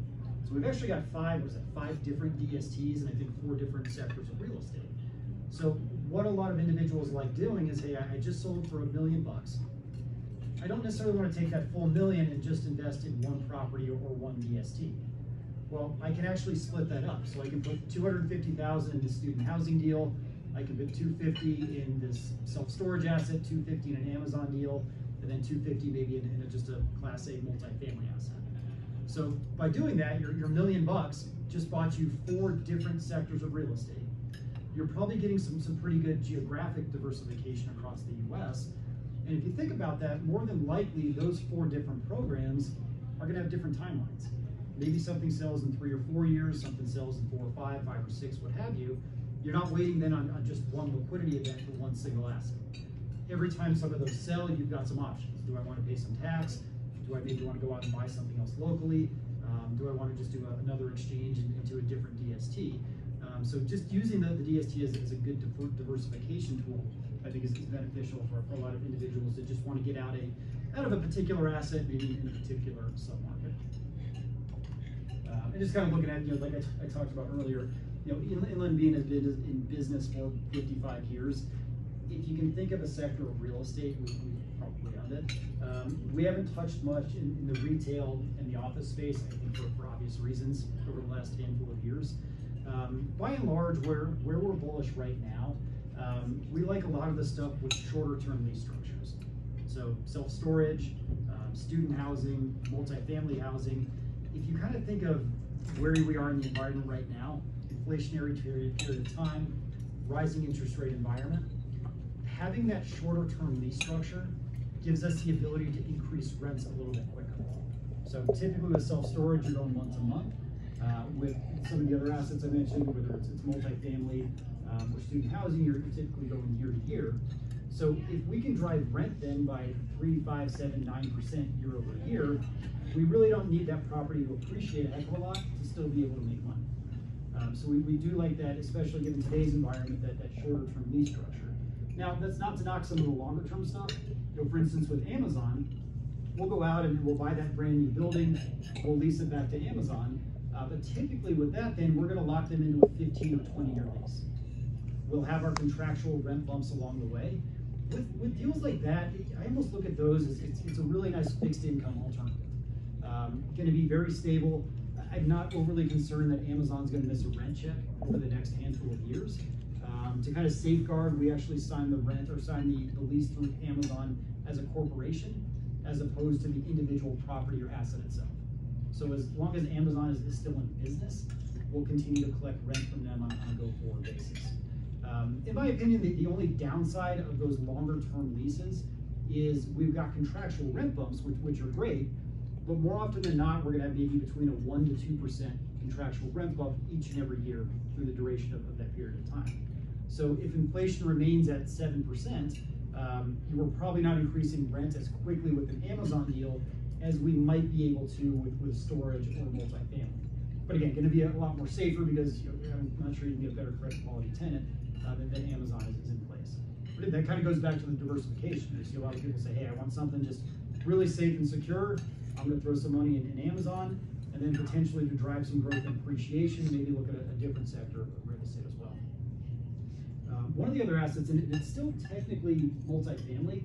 So we've actually got 5 different DSTs and I think 4 different sectors of real estate. So what a lot of individuals like doing is, hey, I just sold for $1 million. I don't necessarily want to take that full $1 million and just invest in one property or one DST. Well, I can actually split that up. So I can put $250,000 in the student housing deal. I can put $250,000 in this self-storage asset, $250,000 in an Amazon deal, and then $250,000 maybe in just a Class A multifamily asset. So by doing that, your $1 million just bought you 4 different sectors of real estate. You're probably getting some pretty good geographic diversification across the U.S. And if you think about that, more than likely those 4 different programs are going to have different timelines. Maybe something sells in 3 or 4 years, something sells in 4 or 5, 5 or 6, what have you. You're not waiting then on just one liquidity event for one single asset. Every time some of those sell, you've got some options. Do I want to pay some tax? Do I maybe want to go out and buy something else locally? Do I want to just do another exchange into a different DST? So just using the DST as a good diversification tool, I think is beneficial for a lot of individuals that just want to get out of a particular asset, maybe in a particular submarket. And just kind of looking at, like I talked about earlier, Inland Bean has been in business for 55 years. If you can think of a sector of real estate, we've probably owned it. We haven't touched much in the retail and the office space, I think for obvious reasons, over the last handful of years. By and large, where we're bullish right now, we like a lot of the stuff with shorter term lease structures. So self-storage, student housing, multifamily housing. If you kind of think of where we are in the environment right now, inflationary period of time, rising interest rate environment, having that shorter term lease structure gives us the ability to increase rents a little bit quicker. So typically with self-storage, you're going month to month. With some of the other assets I mentioned, whether it's multifamily or student housing, you're typically going year to year. So if we can drive rent then by 3, 5, 7, 9% year over year, we really don't need that property to appreciate a heck of a lot to still be able to make money. So we do like that, especially given today's environment, that shorter term lease structure. Now, that's not to knock some of the longer term stuff. For instance, with Amazon, we'll go out and we'll buy that brand new building, we'll lease it back to Amazon. But typically with that, then we're going to lock them into a 15 or 20 year lease. We'll have our contractual rent bumps along the way. With deals like that, I almost look at those as it's a really nice fixed income alternative. Going to be very stable. I'm not overly concerned that Amazon's going to miss a rent check over the next handful of years. To kind of safeguard, we actually sign the lease through Amazon as a corporation, as opposed to the individual property or asset itself. So as long as Amazon is still in business, we'll continue to collect rent from them on a go-forward basis. In my opinion, the only downside of those longer-term leases is we've got contractual rent bumps, which are great, but more often than not, we're going to have maybe between a 1 to 2% contractual rent bump each and every year through the duration of that period of time. So if inflation remains at 7%, we're probably not increasing rent as quickly with an Amazon deal as we might be able to with storage or multifamily. But again, going to be a lot more safer because I'm not sure you can get a better credit quality tenant than Amazon is in place. But that kind of goes back to the diversification. You see a lot of people say, hey, I want something just really safe and secure. I'm going to throw some money in Amazon, and then potentially to drive some growth and appreciation, maybe look at a different sector of real estate as well. One of the other assets, and it's still technically multifamily,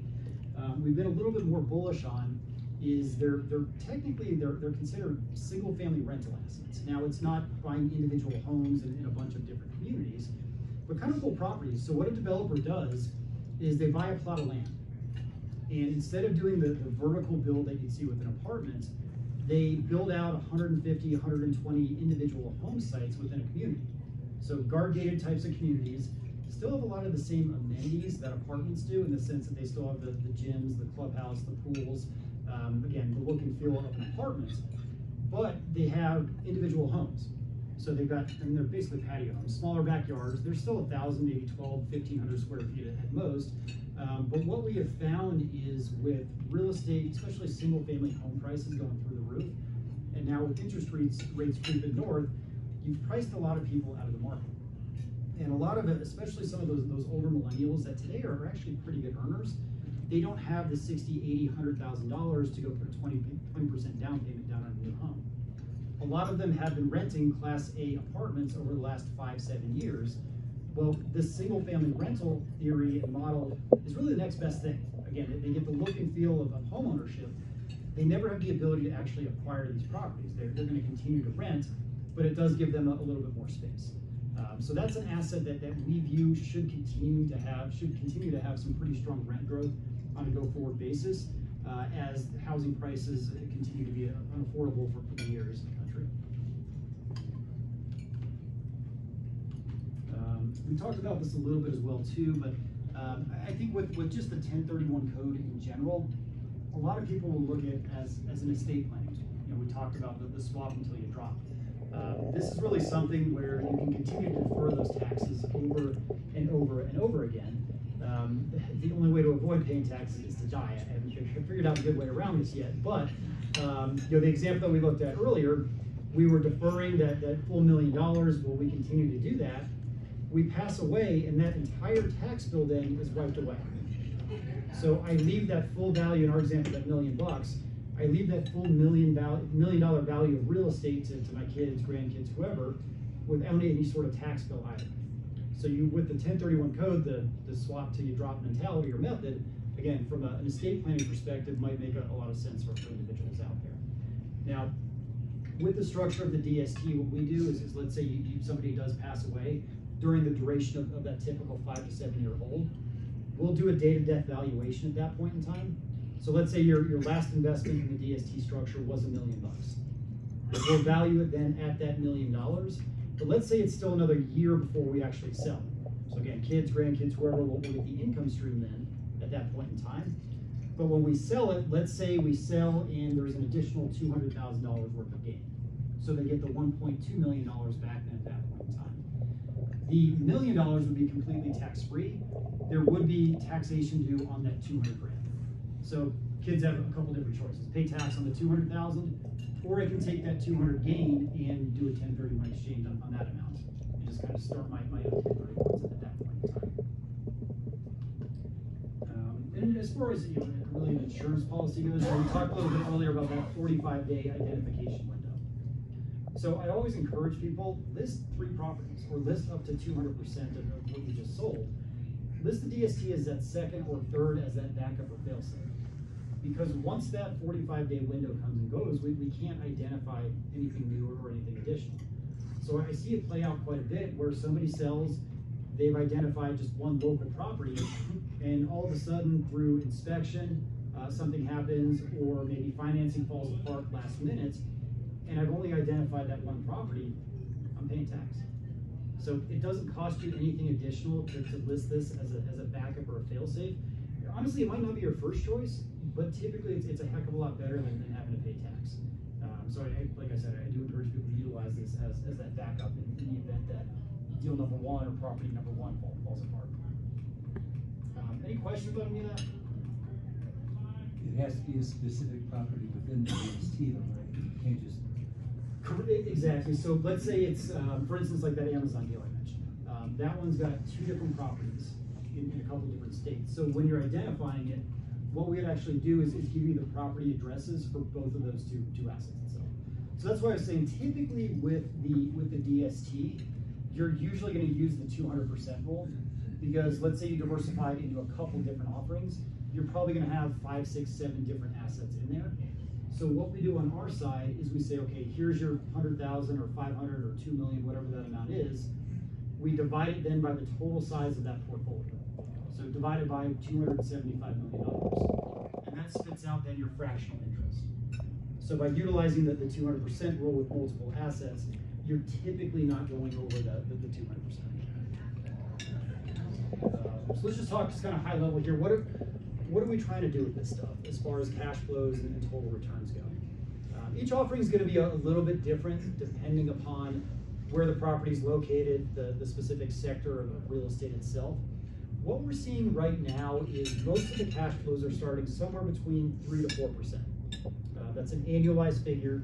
we've been a little bit more bullish on, is they're considered single-family rental assets. Now, it's not buying individual homes in a bunch of different communities, but kind of cool properties. So what a developer does is they buy a plot of land, and instead of doing the vertical build that you'd see with an apartment, they build out 150, 120 individual home sites within a community. So guard-gated types of communities still have a lot of the same amenities that apartments do, in the sense that they still have the gyms, the clubhouse, the pools, again, the look and feel of an apartment, but they have individual homes. So they've got, and they're basically patio homes, smaller backyards. They're still 1,000, maybe 1,200, 1,500 square feet at most, But what we have found is with real estate, especially single-family home prices going through the roof, and now with interest rates creeping north, you've priced a lot of people out of the market. And a lot of it, especially some of those older millennials that today are actually pretty good earners, they don't have the $60,000, $80,000, $100,000 to go put a 20% down payment down on a new home. A lot of them have been renting Class A apartments over the last 5-7 years. Well, this single-family rental theory and model is really the next best thing. Again, they get the look and feel of home ownership. They never have the ability to actually acquire these properties. They're going to continue to rent, but it does give them a little bit more space. So that's an asset that we view should continue to have some pretty strong rent growth on a go-forward basis as housing prices continue to be unaffordable for many areas of the country. We talked about this a little bit as well too, but I think with just the 1031 code in general, a lot of people will look at it as an estate planning tool. You know, we talked about the swap until you drop. This is really something where you can continue to defer those taxes over and over and over again. The only way to avoid paying taxes is to die. I haven't figured out a good way around this yet, but you know, the example that we looked at earlier, we were deferring that full $1 million. Well, we continue to do that. We pass away, and that entire tax bill then is wiped away. So I leave that full value, in our example, that $1 million. I leave that full $1 million value of real estate to my kids, grandkids, whoever, without any sort of tax bill either. So you, with the 1031 code, the swap till you drop mentality or method, again, from an estate planning perspective, might make a lot of sense for individuals out there. Now, with the structure of the DST, what we do is let's say somebody does pass away during the duration of that typical 5 to 7 year hold. We'll do a date of death valuation at that point in time. So let's say your last investment in the DST structure was $1 million. We'll value it then at that $1 million. But let's say it's still another year before we actually sell. So again, kids, grandkids, whoever will get the income stream then at that point in time. But when we sell it, let's say we sell and there's an additional $200,000 worth of gain. So they get the $1.2 million back then at that point in time. The $1 million would be completely tax-free. There would be taxation due on that $200,000. So kids have a couple different choices. Pay tax on the $200,000, or I can take that $200,000 gain and do a 1031 exchange on that amount. And just kind of start my own 1031s at that point in time. And as far as really an insurance policy goes, we talked a little bit earlier about that 45-day identification window. So I always encourage people, list 3 properties or list up to 200% of what you just sold. List the DST as that second or third as that backup or failsafe. Because once that 45-day window comes and goes, we can't identify anything new or anything additional. So I see it play out quite a bit where somebody sells, they've identified just one local property, and all of a sudden through inspection, something happens, or maybe financing falls apart last minute, and I've only identified that one property, I'm paying tax. So it doesn't cost you anything additional to list this as a backup or a failsafe. Honestly, it might not be your first choice, but typically it's a heck of a lot better than having to pay tax. So like I said, I do encourage people to utilize this as that backup in the event that deal number 1 or property number 1 falls apart. Any questions about any of that? It has to be a specific property within the DST though, right? You can't just... Exactly. So let's say it's, for instance, like that Amazon deal I mentioned. That one's got 2 different properties in a couple different states. So when you're identifying it, what we'd actually do is give you the property addresses for both of those two assets itself. So that's why I was saying typically with the DST, you're usually going to use the 200% rule, because let's say you diversified into a couple different offerings, you're probably going to have 5, 6, 7 different assets in there. So what we do on our side is we say, okay, here's your 100,000 or 500 or 2 million, whatever that amount is. We divide it then by the total size of that portfolio. So divided by $275 million. And that spits out then your fractional interest. So by utilizing the 200% rule with multiple assets, you're typically not going over the 200%. So let's just talk just kind of high level here. What are we trying to do with this stuff as far as cash flows and total returns go? Each offering is going to be a little bit different depending upon where the property is located, the specific sector of real estate itself. What we're seeing right now is most of the cash flows are starting somewhere between 3 to 4%. That's an annualized figure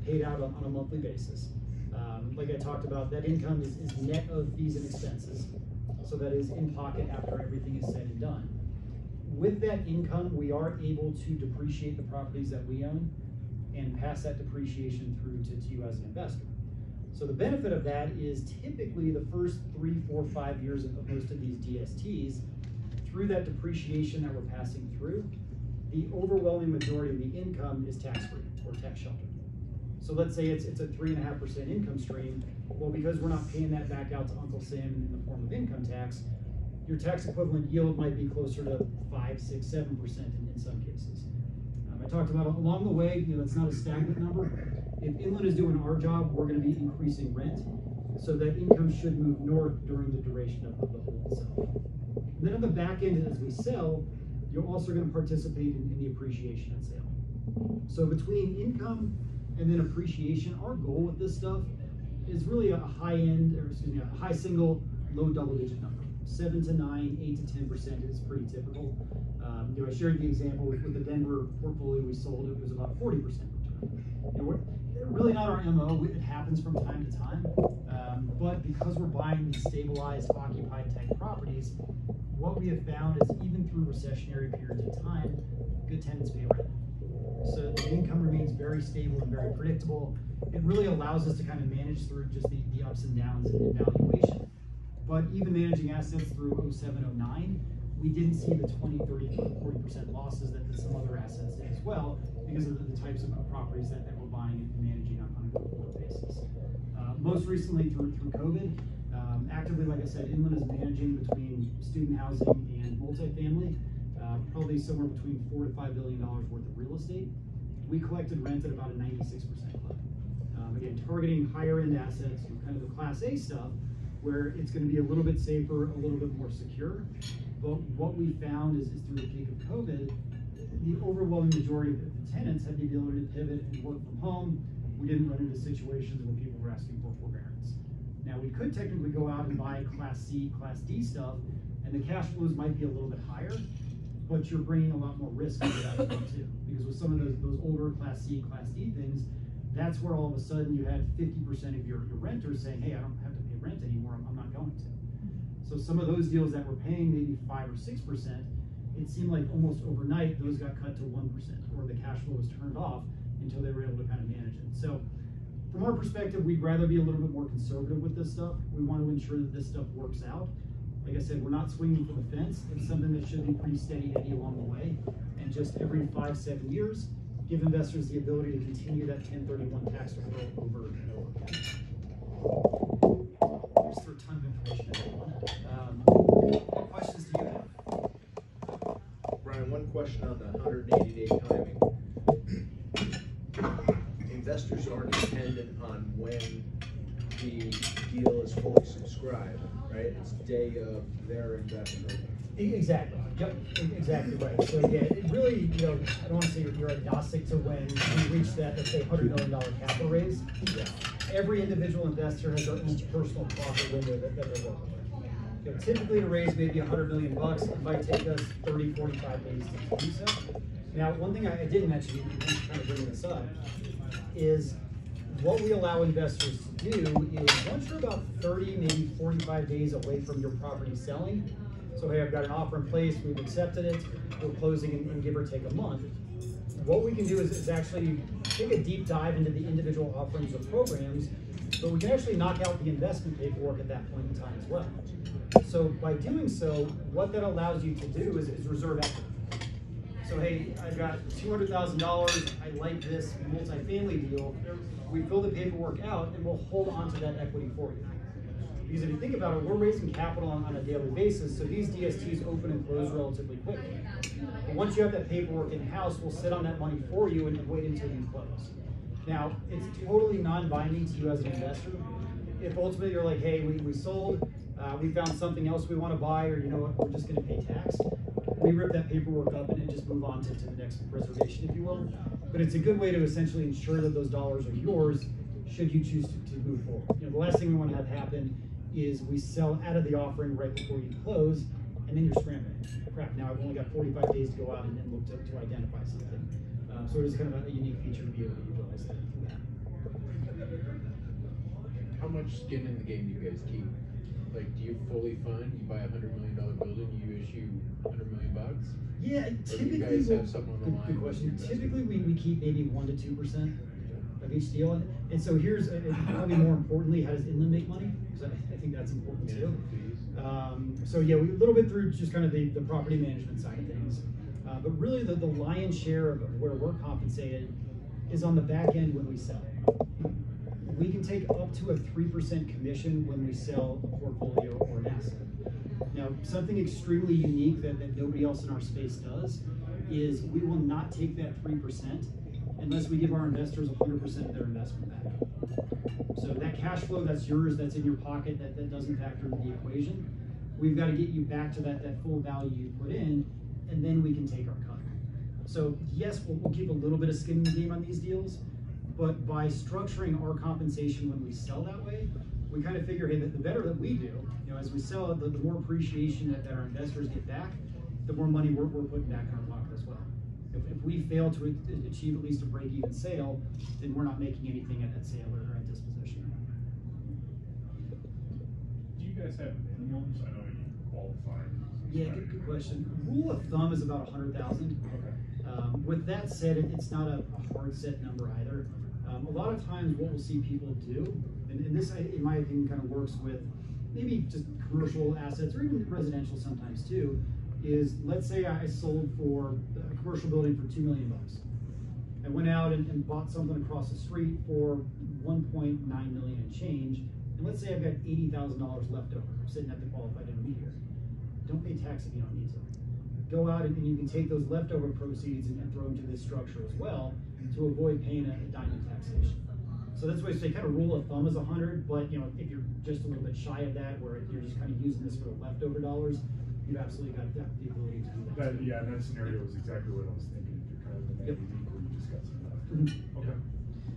paid out on a monthly basis. Like I talked about, that income is net of fees and expenses. So that is in pocket after everything is said and done. With that income, we are able to depreciate the properties that we own and pass that depreciation through to you as an investor. So the benefit of that is typically the first 3, 4, 5 years of most of these DSTs, through that depreciation that we're passing through, the overwhelming majority of the income is tax-free or tax sheltered. So let's say it's a 3.5% income stream. Well, because we're not paying that back out to Uncle Sam in the form of income tax, your tax equivalent yield might be closer to 5, 6, 7% in some cases. I talked about along the way, it's not a stagnant number. If Inland is doing our job, we're going to be increasing rent, so that income should move north during the duration of the hold itself. And then on the back end, as we sell, you're also going to participate in the appreciation at sale. So between income and then appreciation, our goal with this stuff is really a high single, low double-digit number. 7 to 9, 8 to 10% is pretty typical. I shared the example with the Denver portfolio we sold. It was about 40% return. We're really not our MO. It happens from time to time, but because we're buying these stabilized, occupied type properties, what we have found is even through recessionary periods of time, good tenants pay rent. So the income remains very stable and very predictable. It really allows us to kind of manage through just the ups and downs in valuation. But even managing assets through 07, 09, we didn't see the 20, 30, 40% losses that some other assets did as well, because of the types of properties that we're buying and managing on a go-forward basis. Most recently through COVID, actively, like I said, Inland is managing between student housing and multifamily, probably somewhere between $4 to $5 billion worth of real estate. We collected rent at about a 96% clip. Again, targeting higher end assets, kind of the Class A stuff, where it's going to be a little bit safer, a little bit more secure. But what we found is through the peak of COVID, the overwhelming majority of the tenants had the ability to pivot and work from home. We didn't run into situations where people were asking for forbearance. Now, we could technically go out and buy Class C, Class D stuff, and the cash flows might be a little bit higher, but you're bringing a lot more risk into that as well too. Because with some of those older Class C, Class D things, that's where all of a sudden you had 50% of your renters saying, hey, I don't have to pay rent anymore, I'm not going to. So some of those deals that were paying maybe 5 or 6%, it seemed like almost overnight those got cut to 1%, or the cash flow was turned off until they were able to kind of manage it. So from our perspective, we'd rather be a little bit more conservative with this stuff. We want to ensure that this stuff works out. Like I said, we're not swinging for the fence. It's something that should be pretty steady Eddie along the way. And just every 5, 7 years, give investors the ability to continue that 1031 tax deferral over and over again. Just threw a ton of information at everyone. What questions do you have? Brian, one question on the 180-day timing. Investors aren't dependent on when the deal is fully subscribed, right? It's day of their investment. Exactly. Yep. Exactly right. So yeah, it really, I don't want to say you're agnostic to when we reach that, let's say, $100 million capital raise. Yeah. Every individual investor has their own personal profit window that they're working with. Typically to raise maybe $100 million, it might take us 30, 45 days to do so. Now, one thing I didn't mention, and kind of bringing this up, is what we allow investors to do is once you're about 30, maybe 45 days away from your property selling, so hey, I've got an offer in place, we've accepted it, we're closing in give or take a month. What we can do is actually take a deep dive into the individual offerings or programs, but we can actually knock out the investment paperwork at that point in time as well. So by doing so, what that allows you to do is reserve equity. So hey, I've got $200,000, I like this multifamily deal, we fill the paperwork out and we'll hold on to that equity for you. Because if you think about it, we're raising capital on a daily basis, so these DSTs open and close relatively quickly. But once you have that paperwork in-house, we'll sit on that money for you and wait until you close. Now, it's totally non-binding to you as an investor. If ultimately you're like, hey, we sold, we found something else we want to buy, or you know what, we're just going to pay tax, we rip that paperwork up and just move on to the next reservation, if you will. But it's a good way to essentially ensure that those dollars are yours should you choose to move forward. The last thing we want to have happen is we sell out of the offering right before you close, and then you're scrambling. Crap, now I've only got 45 days to go out and look to identify something. So it is kind of a unique feature to be able to utilize that. How much skin in the game do you guys keep? Like, do you fully fund? You buy a $100 million building, you issue $100 million bucks? Yeah, typically. Or do you guys have something on the line? Good question. Typically, we keep maybe 1 to 2% of each deal, and so here's probably more importantly, how does Inland make money? Because I think that's important too. So yeah, we a little bit through just kind of the property management side of things, but really the lion's share of where we're compensated is on the back end when we sell. We can take up to a 3% commission when we sell a portfolio or an asset. Now, something extremely unique that nobody else in our space does is we will not take that 3% unless we give our investors 100% of their investment back. So that cash flow, that's yours, that's in your pocket, that doesn't factor into the equation. We've got to get you back to that full value you put in, and then we can take our cut. So yes, we'll keep a little bit of skin in the game on these deals, but by structuring our compensation when we sell that way, we kind of figure, hey, the better that we do, as we sell it, the more appreciation that our investors get back, the more money we're putting back in our pocket as well. If we fail to achieve at least a break-even sale, then we're not making anything at sale or at disposition. Do you guys have minimums? I know you qualify. Yeah, good question. Rule of thumb is about 100,000. Okay. With that said, it's not a hard set number either. A lot of times what we'll see people do, and this, in my opinion, kind of works with maybe just commercial assets or even residential sometimes too, is let's say I sold for a commercial building for $2 million. I went out and bought something across the street for $1.9 million and change, and let's say I've got $80,000 left over sitting at the qualified intermediary. Don't pay tax if you don't need to. Go out and you can take those leftover proceeds and throw them to this structure as well to avoid paying a diamond taxation. So that's why I say kind of rule of thumb is 100, but if you're just a little bit shy of that, where you're just kind of using this for the leftover dollars, you've absolutely got the ability to do that. Yeah, that scenario is exactly what I was thinking. If you're kind of in that unique where you just got some left. Okay.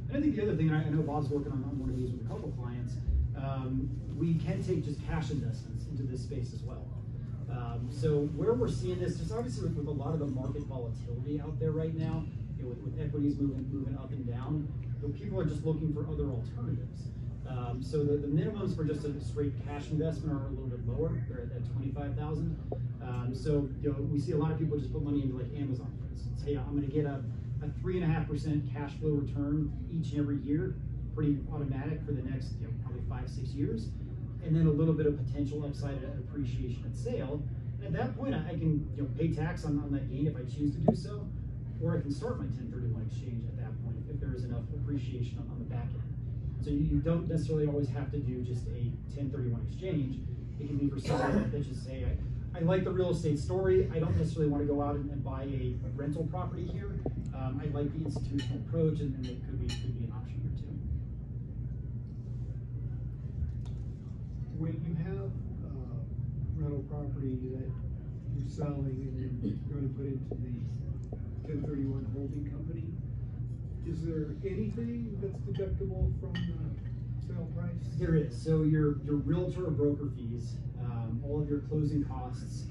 And I think the other thing, I know Bob's working on one of these with a couple clients, we can take just cash investments into this space as well. So where we're seeing this, just obviously with a lot of the market volatility out there right now, with equities moving up and down, people are just looking for other alternatives. So the minimums for just a straight cash investment are a little bit lower. They're at $25,000. So we see a lot of people just put money into like Amazon, for instance. Hey, I'm going to get a 3.5% cash flow return each and every year, pretty automatic for the next probably 5-6 years, and then a little bit of potential upside at appreciation at sale. And at that point, I can pay tax on that gain if I choose to do so, or I can start my 1031 exchange at that point if there is enough appreciation on the back end. So you don't necessarily always have to do just a 1031 exchange. It can be for someone that just say, I like the real estate story. I don't necessarily want to go out and buy a rental property here. I like the institutional approach, and it could be an option here too. When you have rental property that you're selling and you're going to put into the 1031 holding company, is there anything that's deductible from the sale price? There is. So your realtor or broker fees, all of your closing costs,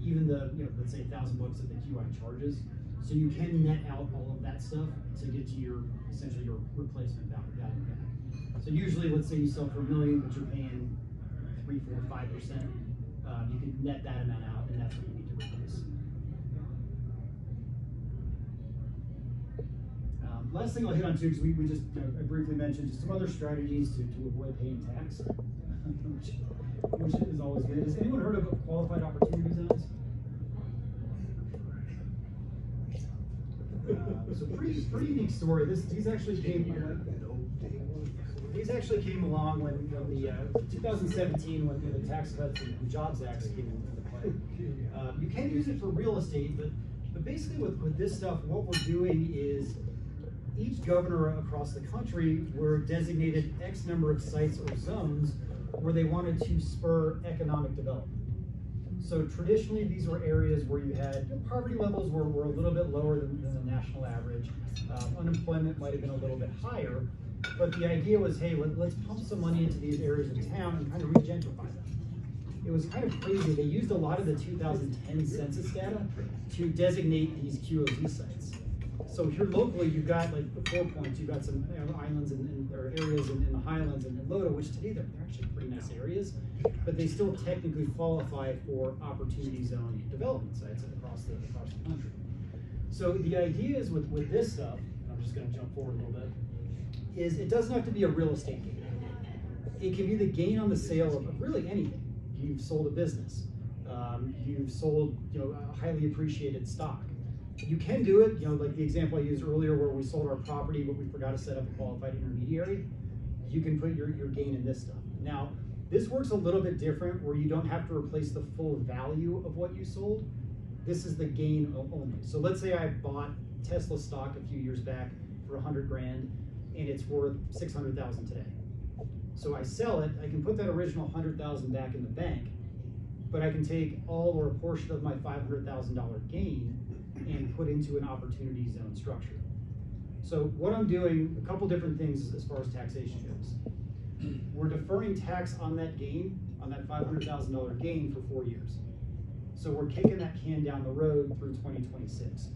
even the let's say $1,000 that the QI charges. So you can net out all of that stuff to get to your essentially your replacement value back. So usually, let's say you sell for $1 million, but you're paying 3, 4, 5%. You can net that amount out, and that's what you need to replace. Last thing I'll hit on too, because we just I briefly mentioned just some other strategies to avoid paying tax, which is always good. Has anyone heard of qualified opportunity zones? So pretty unique story. These actually came along when the 2017 when the Tax Cuts and Jobs Act came into play. You can use it for real estate, but basically with this stuff, what we're doing is each governor across the country were designated X number of sites or zones where they wanted to spur economic development. So traditionally, these were areas where you had poverty levels were a little bit lower than the national average. Unemployment might have been a little bit higher, but the idea was, hey, let's pump some money into these areas of town and kind of regentrify them. it was kind of crazy. They used a lot of the 2010 census data to designate these QOZ sites. So here locally, you've got like the 4 points, you've got some islands or areas in the highlands and Loda, which today they're actually pretty nice areas, but they still technically qualify for opportunity zone development sites across the country. So the idea is with this stuff, I'm just going to jump forward a little bit, is it doesn't have to be a real estate gain. It can be the gain on the sale of really anything. You've sold a business, you've sold a highly appreciated stock. You can do it, like the example I used earlier where we sold our property but we forgot to set up a qualified intermediary. You can put your gain in this stuff. Now, this works a little bit different where you don't have to replace the full value of what you sold. This is the gain only. So let's say I bought Tesla stock a few years back for 100 grand and it's worth 600,000 today. So I sell it, I can put that original 100,000 back in the bank, but I can take all or a portion of my $500,000 gain and put into an opportunity zone structure. So what I'm doing, a couple different things as far as taxation goes. We're deferring tax on that gain, on that $500,000 gain for 4 years. So we're kicking that can down the road through 2026.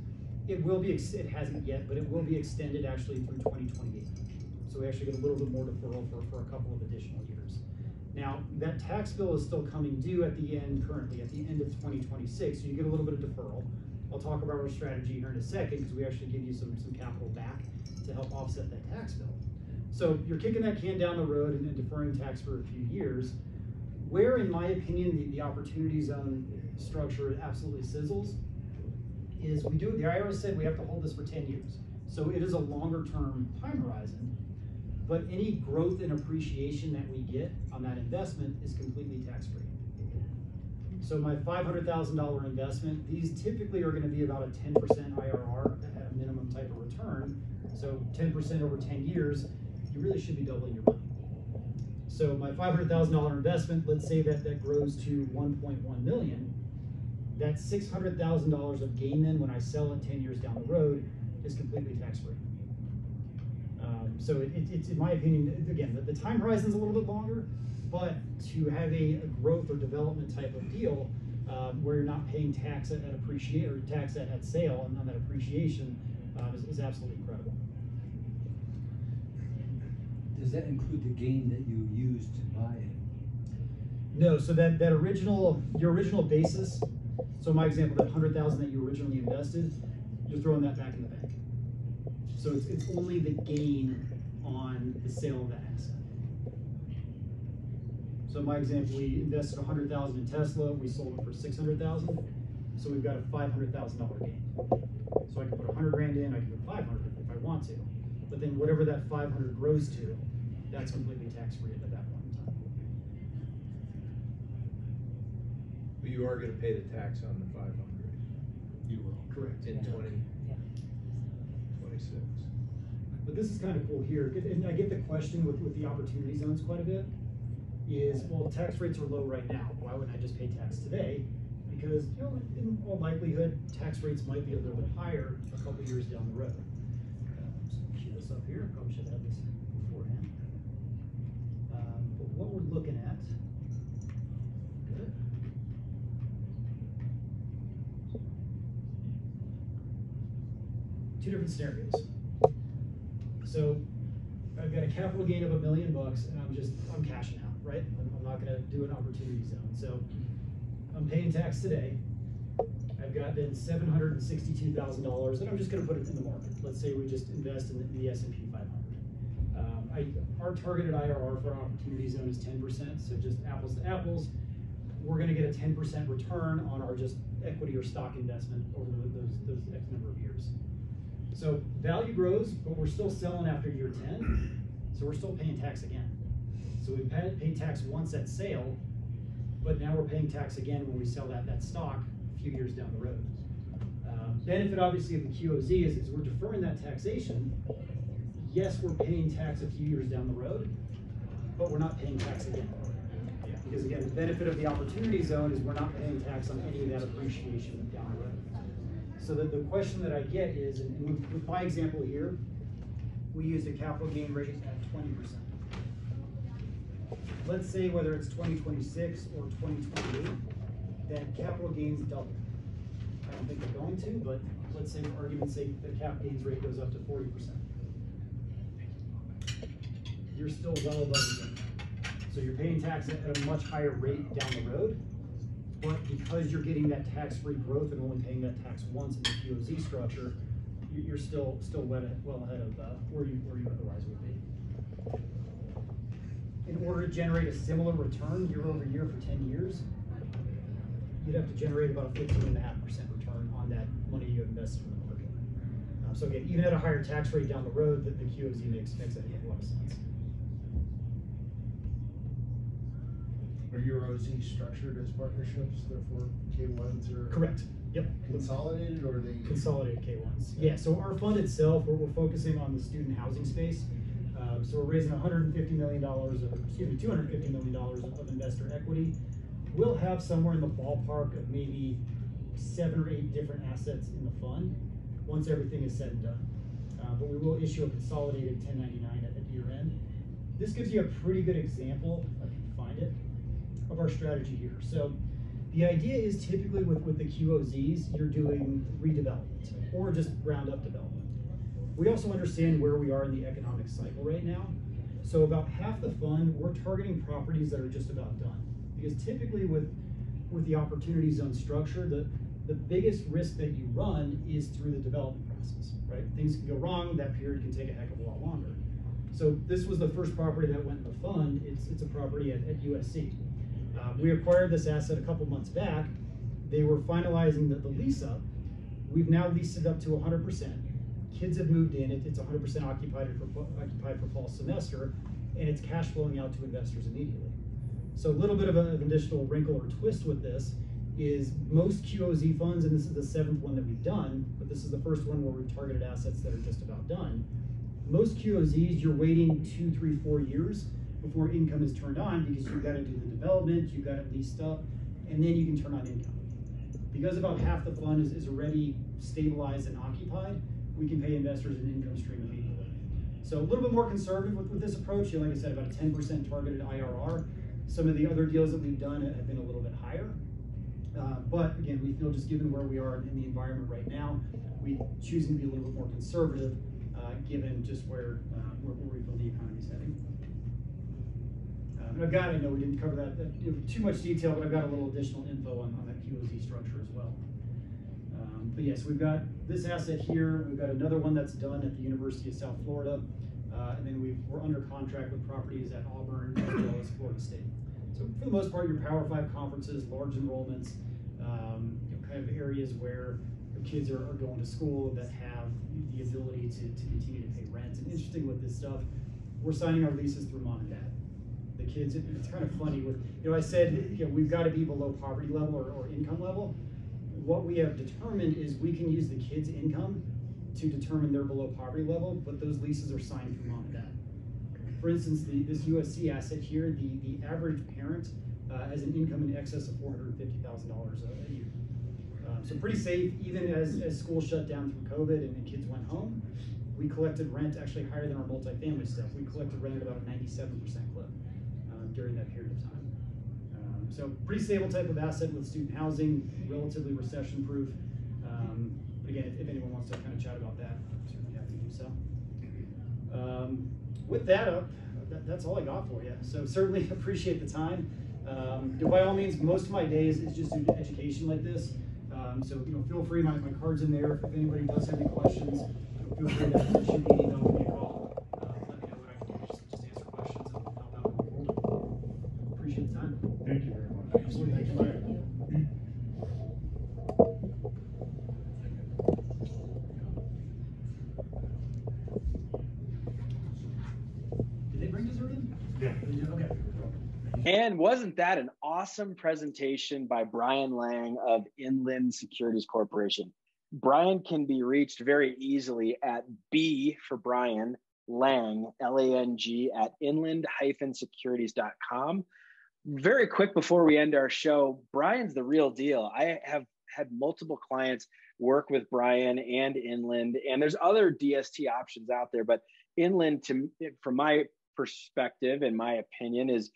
It will be, it hasn't yet, but it will be extended actually through 2028. So we actually get a little bit more deferral for a couple of additional years. Now, that tax bill is still coming due at the end, currently, at the end of 2026, so you get a little bit of deferral. I'll talk about our strategy here in a second because we actually give you some capital back to help offset that tax bill. So you're kicking that can down the road and deferring tax for a few years. Where, in my opinion, the opportunity zone structure absolutely sizzles is the IRS said we have to hold this for 10 years. So it is a longer term time horizon, but any growth and appreciation that we get on that investment is completely tax-free. So my $500,000 investment, these typically are going to be about a 10% IRR at a minimum type of return. So 10% over 10 years, you really should be doubling your money. So my $500,000 investment, let's say that grows to 1.1 million. That $600,000 of gain then when I sell it 10 years down the road is completely tax-free. So it's in my opinion, again, the time horizon is a little bit longer, but to have a growth or development type of deal where you're not paying tax at appreciate or tax at sale on that appreciation is absolutely incredible. Does that include the gain that you used to buy it? No, so your original basis, so my example, that 100,000 that you originally invested, you're throwing that back in the bank. So it's only the gain on the sale of that asset. So my example, we invested 100,000 in Tesla, we sold it for 600,000, so we've got a $500,000 gain. So I can put 100 grand in, I can put 500 if I want to, but then whatever that 500 grows to, that's completely tax-free at that point in time. But you are going to pay the tax on the 500. You will. Correct. In 2026. But this is kind of cool here, and I get the question with the opportunity zones quite a bit, is, well, tax rates are low right now. Why wouldn't I just pay tax today? Because, in all likelihood, tax rates might be a little bit higher a couple years down the road. So cue this up here. Probably should have this beforehand. But what we're looking at, good. Two different scenarios. So I've got a capital gain of $1 million, and I'm cashing out, right? I'm not going to do an opportunity zone. So I'm paying tax today. I've got then $762,000, and I'm just going to put it in the market. Let's say we just invest in the S&P 500. Our targeted IRR for our opportunity zone is 10%, so just apples to apples. We're going to get a 10% return on our just equity or stock investment over those X number of years. So value grows, but we're still selling after year 10, so we're still paying tax again. So we've paid tax once at sale, but now we're paying tax again when we sell that stock a few years down the road. Benefit obviously of the QOZ is we're deferring that taxation. Yes, we're paying tax a few years down the road, but we're not paying tax again. Because again, the benefit of the opportunity zone is we're not paying tax on any of that appreciation down the road. So the question that I get is, and with my example here, we used a capital gain rate at 20%. let's say whether it's 2026 or 2028, that capital gains double. I don't think they're going to, but let's say for argument's sake, the cap gains rate goes up to 40%. You're still well above the game. So you're paying tax at a much higher rate down the road, but because you're getting that tax-free growth and only paying that tax once in the QOZ structure, you're still well ahead of where you otherwise would be. In order to generate a similar return year over year for 10 years, you'd have to generate about a 15.5% return on that money you invested in the market. So again, even at a higher tax rate down the road, the QOZ makes a lot of sense. Are your OZ structured as partnerships, therefore K1s are? Correct. Yep. Consolidated, or are they? Consolidated K1s. Yeah, so our fund itself, we're focusing on the student housing space. So we're raising $250 million of investor equity. We'll have somewhere in the ballpark of maybe 7 or 8 different assets in the fund once everything is said and done. But we will issue a consolidated 1099 at year end. This gives you a pretty good example, if I can find it, of our strategy here. So the idea is typically with the QOZs, you're doing redevelopment or just ground up development. We also understand where we are in the economic cycle right now. So about half the fund, we're targeting properties that are just about done. Because typically with the opportunity zone structure, the biggest risk that you run is through the development process, right? Things can go wrong, that period can take a heck of a lot longer. So this was the first property that went in the fund. It's a property at USC. We acquired this asset a couple months back. They were finalizing the lease up. We've now leased it up to 100%. Kids have moved in. It's 100% occupied for fall semester, and it's cash flowing out to investors immediately. So a little bit of an additional wrinkle or twist with this is most QOZ funds, and this is the 7th one that we've done, but this is the first one where we've targeted assets that are just about done. Most QOZs, you're waiting 2, 3, 4 years before income is turned on because you've got to do the development, you've got it leased up, and then you can turn on income. Because about half the fund is already stabilized and occupied, we can pay investors an income stream immediately. So a little bit more conservative with this approach. Like I said, about a 10% targeted IRR. Some of the other deals that we've done have been a little bit higher. But again, we feel just given where we are in the environment right now, we choosing to be a little bit more conservative given just where we feel the economy's heading. And I know we didn't cover that too much detail, but I've got a little additional info on that QOZ structure as well. But yes, we've got this asset here. We've got another one that's done at the University of South Florida. And then we're under contract with properties at Auburn as well as Florida State. So for the most part, your Power 5 conferences, large enrollments, kind of areas where your kids are going to school that have the ability to continue to pay rent. And interesting with this stuff, we're signing our leases through mom and dad. The kids, it's kind of funny with, I said, we've got to be below poverty level or income level. What we have determined is we can use the kids' income to determine their below poverty level, but those leases are signed through mom and dad. For instance, this USC asset here, the average parent has an income in excess of $450,000 a year. So pretty safe, even as school shut down through COVID and kids went home. We collected rent actually higher than our multifamily stuff. We collected rent at about a 97% clip during that period of time. So pretty stable type of asset with student housing, relatively recession-proof. But again, if anyone wants to kind of chat about that, I'm certainly happy to do so. With that, that's all I got for you. So certainly appreciate the time. By all means, most of my days is just due to education like this. So feel free, my card's in there. If anybody does have any questions, feel free to shoot me an email, give me a call. Let me know what I can do. Just answer questions and help out moving forward. Appreciate the time. Thank you very much. Absolutely. Thank you. Did they bring dessert in? Yeah. Okay. And wasn't that an awesome presentation by Brian Lang of Inland Securities Corporation? Brian can be reached very easily at B for Brian, Lang, L-A-N-G, at inland-securities.com. Very quick before we end our show, Brian's the real deal. I have had multiple clients work with Brian and Inland, and there's other DST options out there, but Inland, from my perspective, in my opinion, is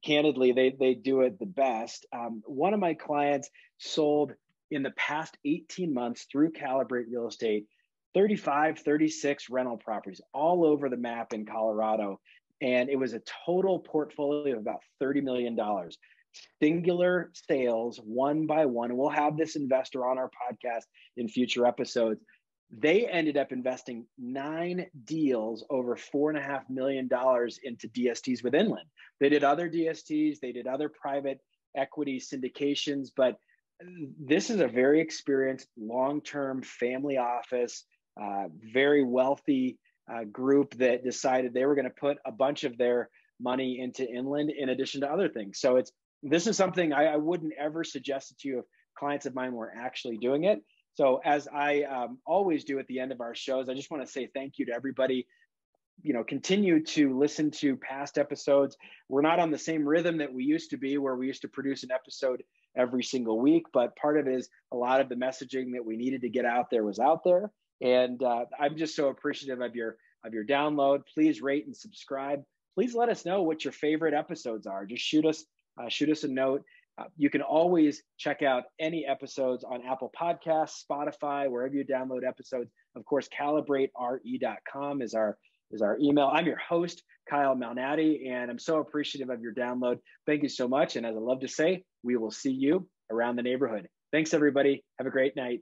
candidly, they do it the best. One of my clients sold in the past 18 months through Calibrate Real Estate 35, 36 rental properties all over the map in Colorado. And it was a total portfolio of about $30 million. Singular sales, one by one. And we'll have this investor on our podcast in future episodes. They ended up investing 9 deals over $4.5 million into DSTs with Inland. They did other DSTs, they did other private equity syndications, but this is a very experienced long-term family office, very wealthy group that decided they were going to put a bunch of their money into Inland in addition to other things. So this is something I wouldn't ever suggest it to you if clients of mine were actually doing it. So as I always do at the end of our shows, I just want to say thank you to everybody. Continue to listen to past episodes. We're not on the same rhythm that we used to be, where we used to produce an episode every single week, but part of it is a lot of the messaging that we needed to get out there was out there. And I'm just so appreciative of your download. Please rate and subscribe. Please let us know what your favorite episodes are. Just shoot us a note. You can always check out any episodes on Apple Podcasts, Spotify, wherever you download episodes. Of course, calibrate.re.com is our email. I'm your host, Kyle Malnati, and I'm so appreciative of your download. Thank you so much. And as I love to say, we will see you around the neighborhood. Thanks, everybody. Have a great night.